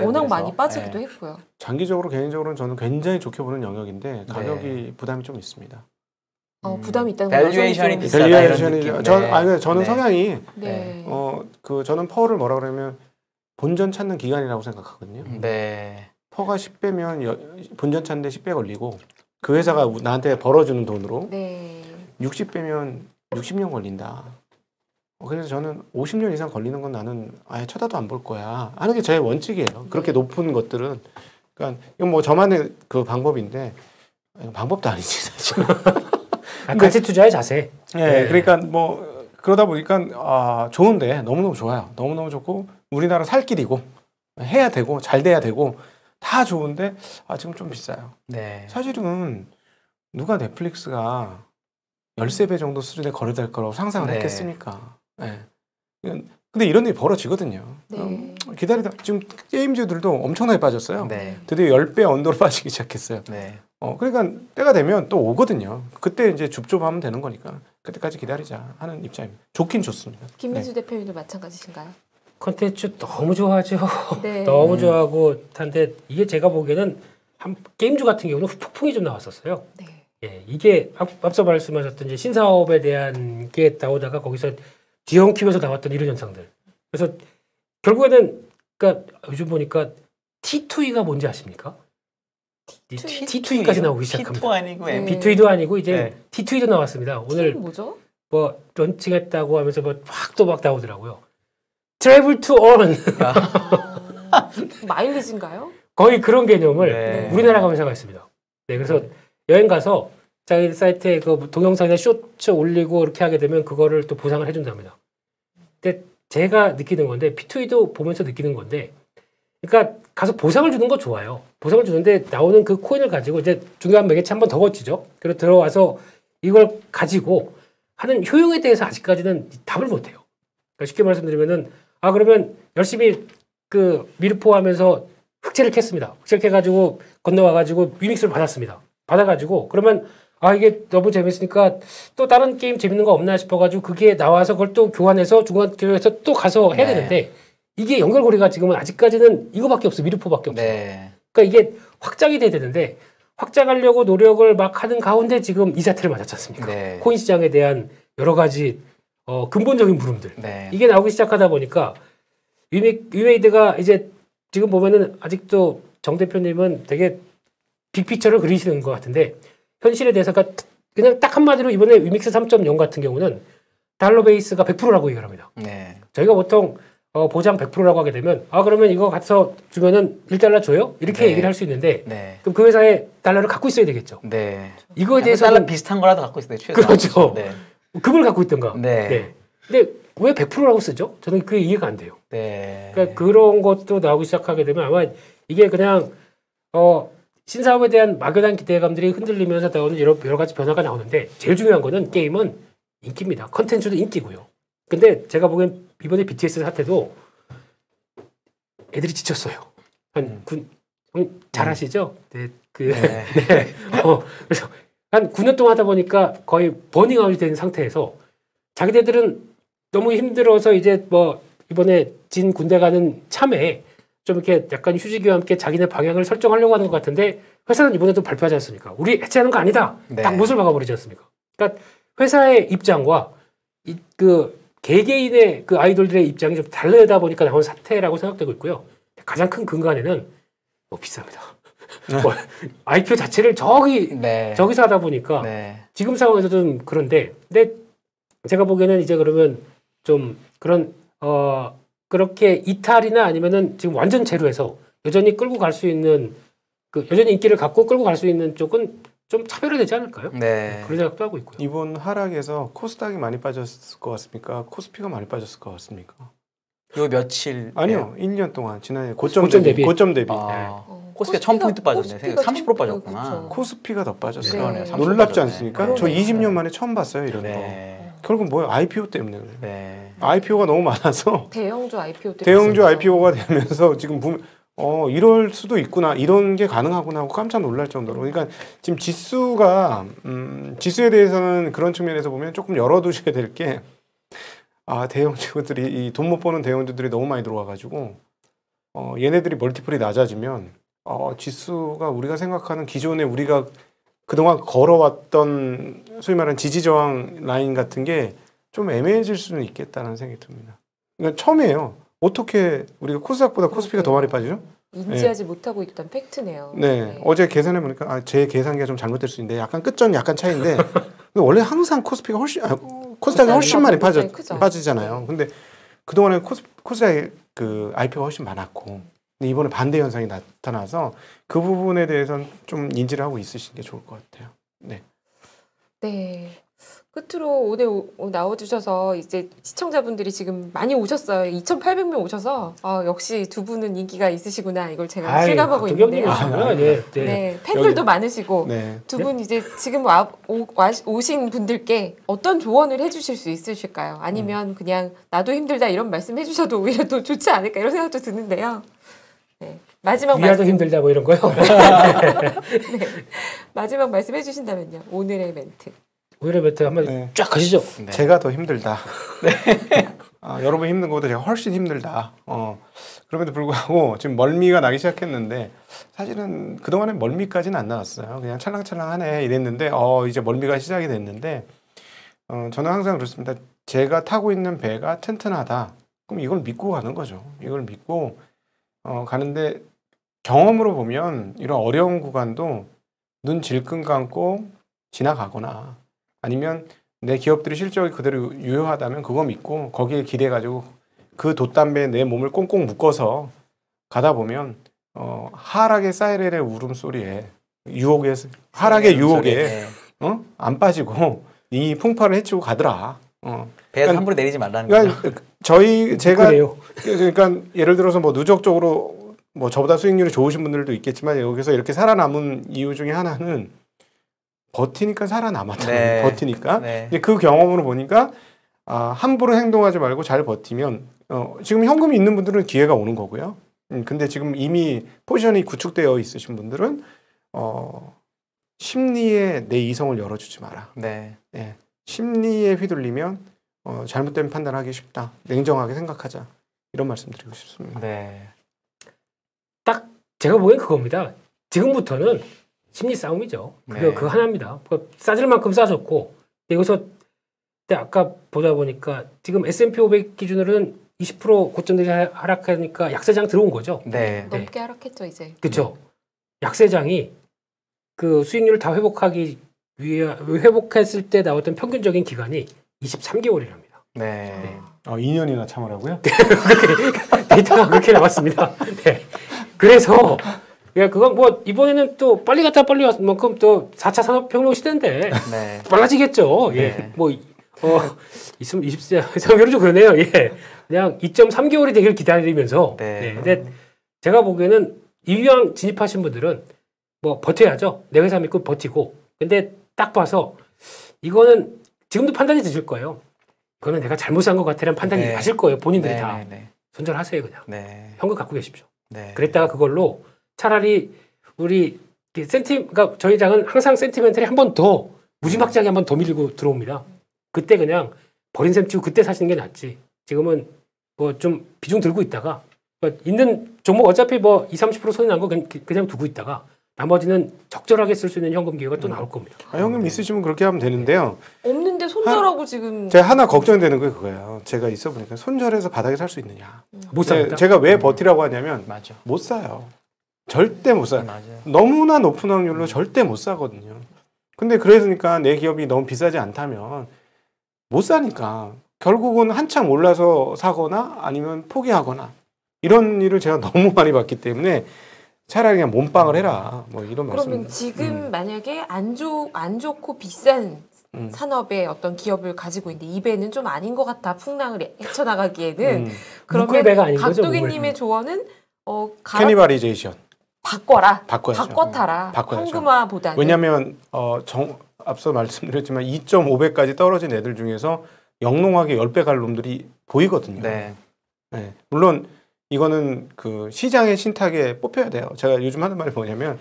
워낙 많이 빠지기도 했고요. 장기적으로 개인적으로는 저는 굉장히 좋게 보는 영역인데 가격이 부담이 좀 있습니다. 부담이 있다는 거 밸류에이션이 비싸다 이런 느낌. 저는 성향이 저는 퍼를 뭐라 그러면 본전 찾는 기간이라고 생각하거든요. 퍼가 10배면 본전 찾는데 10배 걸리고 그 회사가 나한테 벌어주는 돈으로 60배면 60년 걸린다. 그래서 저는 50년 이상 걸리는 건 나는 아예 쳐다도 안 볼 거야 하는 게 제 원칙이에요. 그렇게 높은 것들은 그러니까 이건 뭐 저만의 그 방법인데 방법도 아니지 사실. 가치 투자의 자세. 그러니까 뭐 그러다 보니까 좋은데 너무너무 좋아요. 너무너무 좋고 우리나라 살 길이고 해야 되고 잘 돼야 되고 다 좋은데 지금 좀 비싸요. 사실은 누가 넷플릭스가 13배 정도 수준에 거래될 거라고 상상을 했겠습니까? 근데 이런 일이 벌어지거든요. 기다리다 지금 게임주들도 엄청나게 빠졌어요. 드디어 10배 언더로 빠지기 시작했어요. 그러니까 때가 되면 또 오거든요. 그때 이제 줍줍하면 되는 거니까 그때까지 기다리자 하는 입장입니다. 좋긴 좋습니다. 김민수 대표님도 마찬가지신가요? 콘텐츠 너무 좋아하죠. 너무 좋아하고 한데 이게 제가 보기에는 게임주 같은 경우는 폭풍이 좀 나왔었어요. 이게 앞서 말씀하셨던 이제 신사업에 대한 게 나오다가 거기서 뒤엉키면서 나왔던 이런 현상들. 그래서 결국에는 그러니까 요즘 보니까 T2E가 뭔지 아십니까? T2E까지 나오기 시작합니다. T2 아니고 네. B2E도 아니고 이제 네. T2E도 나왔습니다. 오늘 뭐죠? 뭐 런칭했다고 하면서 뭐 확 또 막 나오더라고요. Travel to earn 마일리지인가요? 거의 그런 개념을 네. 우리나라가 회사가 있습니다. 네, 그래서 여행 가서 자기 사이트에 그 동영상이나 쇼츠 올리고 이렇게 하게 되면 그거를 또 보상을 해준답니다. 근데 제가 느끼는 건데 P2E도 보면서 느끼는 건데, 그러니까 가서 보상을 주는 거 좋아요. 보상을 주는데 나오는 그 코인을 가지고 이제 중요한 매개체 한 번 더 거치죠. 그리고 들어와서 이걸 가지고 하는 효용에 대해서 아직까지는 답을 못 해요. 그러니까 쉽게 말씀드리면은 그러면 열심히 그 미르포하면서 흑채를 캤습니다. 흑채를 캐가지고 건너와가지고 리믹스를 받았습니다. 받아가지고 그러면 이게 너무 재밌으니까 또 다른 게임 재밌는 거 없나 싶어가지고 그게 나와서 그걸 또 교환해서 중간교에서 또 가서 해야 되는데 이게 연결고리가 지금은 아직까지는 이거밖에 없어. 미르포밖에 없어요. 그러니까 이게 확장이 돼야 되는데 확장하려고 노력을 막 하는 가운데 지금 이 사태를 맞았지 않습니까? 코인 시장에 대한 여러 가지 근본적인 물음들. 이게 나오기 시작하다 보니까 위메이드가 이제 지금 보면은 아직도 정 대표님은 되게 빅피처를 그리시는 것 같은데 현실에 대해서 그냥 딱 한마디로 이번에 위믹스 3.0 같은 경우는 달러 베이스가 100%라고 얘기를 합니다. 저희가 보통 보장 100%라고 하게 되면 그러면 이거 가서 주면은 1달러 줘요? 이렇게 얘기를 할 수 있는데 그럼 그 회사에 달러를 갖고 있어야 되겠죠. 이거에 대해서는 달러 비슷한 거라도 갖고 있어야 돼요. 그렇죠. 금을 갖고 있던가. 근데 왜 100%라고 쓰죠? 저는 그게 이해가 안 돼요. 그러니까 그런 것도 나오기 시작하게 되면 아마 이게 그냥 신사업에 대한 막연한 기대감들이 흔들리면서 나오는 여러 가지 변화가 나오는데 제일 중요한 거는 게임은 인기입니다. 컨텐츠도 인기고요. 근데 제가 보기엔 이번에 BTS 사태도 애들이 지쳤어요. 잘 아시죠? 그래서 한 9년 동안 하다 보니까 거의 버닝아웃이 된 상태에서 자기네들은 너무 힘들어서 이제 뭐 이번에 진 군대 가는 참에 좀 이렇게 약간 휴지기와 함께 자기네 방향을 설정하려고 하는 것 같은데 회사는 이번에도 발표하지 않습니까? 우리 해체하는 거 아니다. 딱 못을 박아버리지 않습니까? 그러니까 회사의 입장과 그 개개인의 그 아이돌들의 입장이 좀 다르다 보니까 나온 사태라고 생각되고 있고요. 가장 큰 근간에는 비쌉니다. IPO 자체를 저기서 하다 보니까 지금 상황에서는 그런데 근데 제가 보기에는 이제 그러면 좀 그런 그렇게 이탈이나 아니면은 지금 완전 제로에서 여전히 끌고 갈 수 있는 여전히 인기를 갖고 끌고 갈 수 있는 쪽은 좀 차별화되지 않을까요? 그런 생각도 하고 있고요. 이번 하락에서 코스닥이 많이 빠졌을 것 같습니까? 코스피가 많이 빠졌을 것 같습니까? 요 며칠? 아니요, 1년 동안 지난해 고점 대비. 코스피가 1000포인트 빠졌네. 30% 빠졌구나. 코스피가 더 빠졌어요. 놀랍지 않습니까? 저 20년 만에 처음 봤어요, 이런 거. 결국은 뭐예요? IPO 때문에 그래요. IPO가 너무 많아서 대형주 IPO 때문에 대형주 IPO가 되면서 지금 이럴 수도 있구나, 이런 게 가능하구나 하고 깜짝 놀랄 정도로. 그러니까 지금 지수가 지수에 대해서는 그런 측면에서 보면 조금 열어두셔야 될 게 대형주들이 돈 못 버는 대형주들이 너무 많이 들어와가지고 얘네들이 멀티플이 낮아지면 지수가 우리가 생각하는 기존에 우리가 그동안 걸어왔던 소위 말하는 지지저항 라인 같은 게 좀 애매해질 수는 있겠다는 생각이 듭니다. 그러니까 처음이에요. 어떻게 우리가 코스닥보다 코스피가 더 많이 빠지죠? 인지하지 못하고 있던 팩트네요. 어제 계산해 보니까 제 계산기가 좀 잘못될 수 있는데 약간 끝전 약간 차이인데 원래 항상 코스피가 코스닥이 훨씬 많이 빠지잖아요. 근데 그동안에 코스닥의 그 IPO가 훨씬 많았고 근데 이번에 반대 현상이 나타나서 그 부분에 대해서는 좀 인지를 하고 있으신 게 좋을 것 같아요. 네. 끝으로 오늘 나와주셔서 이제 시청자분들이 지금 많이 오셨어요. 2,800명 오셔서 역시 두 분은 인기가 있으시구나 이걸 제가 실감하고 있는데요. 팬들도 많으시고 두 분 이제 지금 오신 분들께 어떤 조언을 해주실 수 있으실까요? 아니면 그냥 나도 힘들다 이런 말씀 해주셔도 오히려 더 좋지 않을까 이런 생각도 드는데요. 마지막 말씀 힘들다 뭐 이런 거요? 마지막 말씀 해주신다면요. 오늘의 멘트. 오늘의 멘트 한번 쫙 가시죠. 제가 더 힘들다. 여러분 힘든 것보다 제가 훨씬 힘들다. 그럼에도 불구하고 지금 멀미가 나기 시작했는데 사실은 그동안에 멀미까지는 안 나왔어요. 그냥 찰랑찰랑하네 이랬는데 이제 멀미가 시작이 됐는데 저는 항상 그렇습니다. 제가 타고 있는 배가 튼튼하다. 그럼 이걸 믿고 가는 거죠. 이걸 믿고 가는데 경험으로 보면 이런 어려운 구간도 눈 질끈 감고 지나가거나 아니면 내 기업들이 실적이 그대로 유효하다면 그거 믿고 거기에 기대가지고 그 돛담배에 내 몸을 꽁꽁 묶어서 가다 보면 하락의 사이렌의 울음소리에 유혹에 하락의 유혹에 안 빠지고 이 풍파를 헤치고 가더라. 배에서 그러니까, 함부로 내리지 말라는 그러니까 거죠. 제가 그러니까 예를 들어서 뭐 누적적으로 뭐 저보다 수익률이 좋으신 분들도 있겠지만 여기서 이렇게 살아남은 이유 중에 하나는 버티니까 살아남았다는 네. 버티니까. 네. 근데 그 경험으로 보니까 함부로 행동하지 말고 잘 버티면 지금 현금이 있는 분들은 기회가 오는 거고요. 근데 지금 이미 포지션이 구축되어 있으신 분들은 심리에 내 이성을 열어주지 마라. 네. 예. 심리에 휘둘리면 잘못된 판단하기 쉽다. 냉정하게 생각하자. 이런 말씀 드리고 싶습니다. 네. 딱 제가 보기엔 그겁니다. 지금부터는 심리 싸움이죠. 네. 그거 하나입니다. 싸질 만큼 싸졌고 여기서 아까 보다 보니까 지금 S&P 500 기준으로는 20% 고점들이 하락하니까 약세장 들어온 거죠. 네. 넘게 하락했죠 이제. 그렇죠. 약세장이 그 수익률을 다 회복하기 위해 회복했을 때 나왔던 평균적인 기간이 23개월이랍니다. 네. 2년이나 참으라고요? 데이터가 그렇게 나왔습니다. 네. 그래서 그건 뭐 이번에는 또 빨리 갔다 빨리 왔을 만큼 또 4차 산업혁명 시대인데 네. 빨라지겠죠. 예. 네. 뭐 20세 좀 그러네요. 예. 그냥 2.3개월이 되길 기다리면서. 네. 네. 근데 제가 보기에는 이왕 진입하신 분들은 뭐 버텨야죠. 내 회사 믿고 버티고. 근데 딱 봐서 이거는 지금도 판단이 드실 거예요. 이거는 내가 잘못 산 것 같아라는 판단이 네. 나실 거예요. 본인들이 네. 다. 네. 손절하세요 그냥. 네. 현금 갖고 계십시오. 네. 그랬다가 그걸로 차라리 우리 그러니까 저희 장은 항상 센티멘털이 한 번 더 무지막지하게 한 번 더 밀고 들어옵니다. 그때 그냥 버린 셈 치고 그때 사시는 게 낫지. 지금은 뭐 좀 비중 들고 있다가 있는 종목 어차피 뭐 20-30% 손이 난 거 그냥 두고 있다가 나머지는 적절하게 쓸 수 있는 현금 기회가 또 나올 겁니다. 현금 있으시면 그렇게 하면 되는데요. 없는데 손절하고 지금. 제가 하나 걱정되는 게 그거예요. 제가 있어 보니까 손절해서 바닥에 살 수 있느냐. 못 삽니다. 제가 왜 버티라고 하냐면 맞아. 못 사요. 절대 못 사요. 맞아요. 너무나 높은 확률로 절대 못 사거든요. 근데 그러니까 내 기업이 너무 비싸지 않다면 못 사니까 결국은 한참 올라서 사거나 아니면 포기하거나 이런 일을 제가 너무 많이 봤기 때문에 차라리 그냥 몸빵을 해라. 뭐 이런 말씀. 그러면 지금 만약에 안 좋고 비싼 산업의 어떤 기업을 가지고 있는데 이 배는 좀 아닌 것 같아 풍랑을 헤쳐나가기에는 묶을 배가 그러면 아닌 거죠, 각도기님의 조언은 캐니바리제이션 바꿔라. 바꿔야죠. 바꿔 타라. 바꿔야죠. 현금화보다는. 왜냐하면 앞서 말씀드렸지만 2.5배까지 떨어진 애들 중에서 영롱하게 10배 갈 놈들이 보이거든요. 네. 네. 물론 이거는 그 시장의 신탁에 뽑혀야 돼요. 제가 요즘 하는 말이 뭐냐면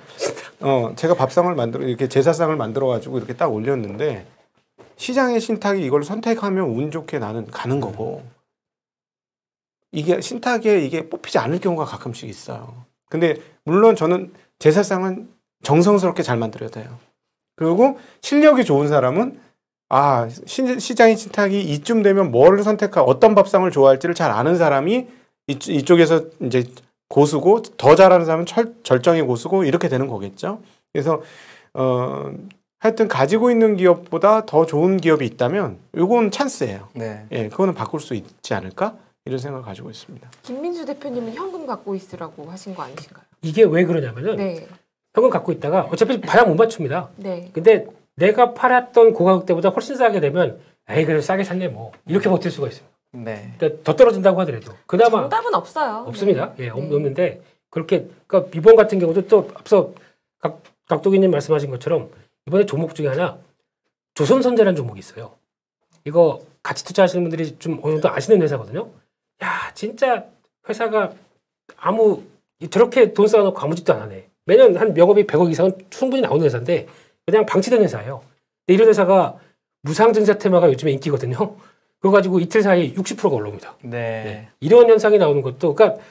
제가 밥상을 만들어 이렇게 제사상을 만들어 가지고 이렇게 딱 올렸는데 시장의 신탁이 이걸 선택하면 운 좋게 나는 가는 거고 이게 신탁에 이게 뽑히지 않을 경우가 가끔씩 있어요. 근데 물론 저는 제사상은 정성스럽게 잘 만들어야 돼요. 그리고 실력이 좋은 사람은 시장의 신탁이 이쯤 되면 뭐를 어떤 밥상을 좋아할지를 잘 아는 사람이 이쪽에서 이제 고수고 더 잘하는 사람은 절정의 고수고 이렇게 되는 거겠죠. 그래서 하여튼 가지고 있는 기업보다 더 좋은 기업이 있다면 이건 찬스예요. 네. 예, 그거는 바꿀 수 있지 않을까 이런 생각을 가지고 있습니다. 김민수 대표님은 현금 갖고 있으라고 하신 거 아니신가요? 이게 왜 그러냐면은 네. 현금 갖고 있다가 어차피 봐야 못 맞춥니다. 네. 근데 내가 팔았던 고가격 때보다 훨씬 싸게 되면 에이 그래도 싸게 샀네 뭐 이렇게 버틸 수가 있어요. 네. 그러니까 더 떨어진다고 하더라도 그나마 정답은 없어요. 없습니다. 네. 예, 네. 없는데 그렇게 그러니까 이번 같은 경우도 또 앞서 각도기님 말씀하신 것처럼 이번에 종목 중에 하나 조선선제라는 종목이 있어요. 이거 같이 투자하시는 분들이 좀 어느 정도 아시는 회사거든요. 야 진짜 회사가 저렇게 돈 쌓아놓고 아무 짓도 안 하네. 매년 한 명업이 100억 이상은 충분히 나오는 회사인데 그냥 방치된 회사예요. 근데 이런 회사가 무상증자 테마가 요즘에 인기거든요. 그거 가지고 이틀 사이에 60%가 올라옵니다. 네. 네. 이런 현상이 나오는 것도 그러니까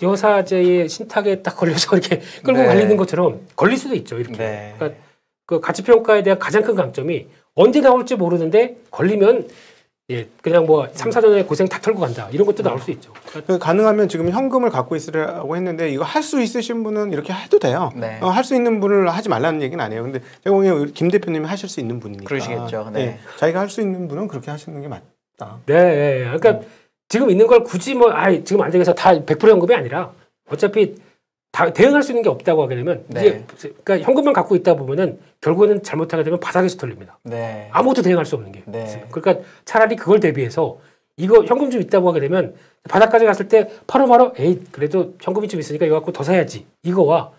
여사제의 신탁에 딱 걸려서 이렇게 끌고 네. 갈리는 것처럼 걸릴 수도 있죠. 이렇게. 네. 그러니까 그 가치평가에 대한 가장 큰 강점이 언제 나올지 모르는데 걸리면 예, 그냥 뭐 3, 4년에 고생 다 털고 간다. 이런 것도 나올 수 있죠. 가능하면 지금 현금을 갖고 있으라고 했는데 이거 할 수 있으신 분은 이렇게 해도 돼요. 네. 할 수 있는 분을 하지 말라는 얘기는 아니에요. 근데 제가 보기엔 김 대표님이 하실 수 있는 분이니까. 그러시겠죠. 네. 자기가 할 수 있는 분은 그렇게 하시는 게 맞다. 네, 그러니까 지금 있는 걸 굳이 뭐 지금 안 되겠어 다 100% 현금이 아니라 어차피 다 대응할 수 있는 게 없다고 하게 되면 이게 그러니까 현금만 갖고 있다 보면은 결국에는 잘못하게 되면 바닥에서 털립니다. 네. 아무것도 대응할 수 없는 게. 네. 그러니까 차라리 그걸 대비해서 이거 현금 좀 있다고 하게 되면 바닥까지 갔을 때 바로 에이 그래도 현금이 좀 있으니까 이거 갖고 더 사야지 이거와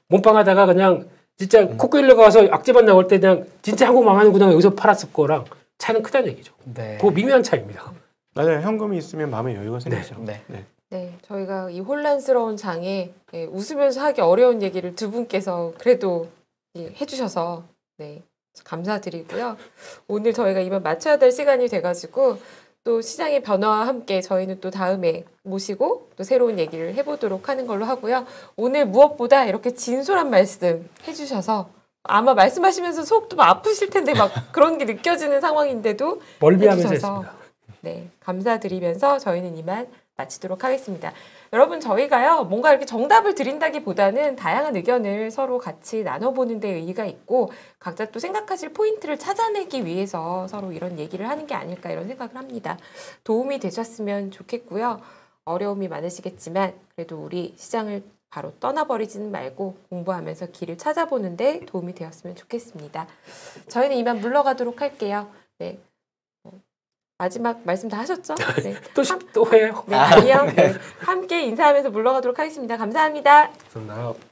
몸빵하다가 그냥 진짜 코끼리를 가서 악재만 나올 때 그냥 진짜 한국 망하는구나 여기서 팔았을 거랑 차이는 크다는 얘기죠. 네. 그 미묘한 차이입니다. 맞아요. 현금이 있으면 마음에 여유가 생기죠. 네. 네, 저희가 이 혼란스러운 장에 웃으면서 하기 어려운 얘기를 두 분께서 그래도 해주셔서 네, 감사드리고요. 오늘 저희가 이만 마쳐야 될 시간이 돼가지고 또 시장의 변화와 함께 저희는 또 다음에 모시고 또 새로운 얘기를 해보도록 하는 걸로 하고요. 오늘 무엇보다 이렇게 진솔한 말씀 해주셔서 아마 말씀하시면서 속도 막 아프실 텐데 막 그런 게 느껴지는 상황인데도 멀미하면서 해주셔서 했습니다. 네, 감사드리면서 저희는 이만 마치도록 하겠습니다. 여러분 저희가요 뭔가 이렇게 정답을 드린다기보다는 다양한 의견을 서로 같이 나눠보는 데 의의가 있고 각자 또 생각하실 포인트를 찾아내기 위해서 서로 이런 얘기를 하는 게 아닐까 이런 생각을 합니다. 도움이 되셨으면 좋겠고요. 어려움이 많으시겠지만 그래도 우리 시장을 바로 떠나버리지는 말고 공부하면서 길을 찾아보는 데 도움이 되었으면 좋겠습니다. 저희는 이만 물러가도록 할게요. 네. 마지막 말씀 다 하셨죠? 네. 또 해요. 네, 안녕. 네. 함께 인사하면서 물러가도록 하겠습니다. 감사합니다. 감사합니다.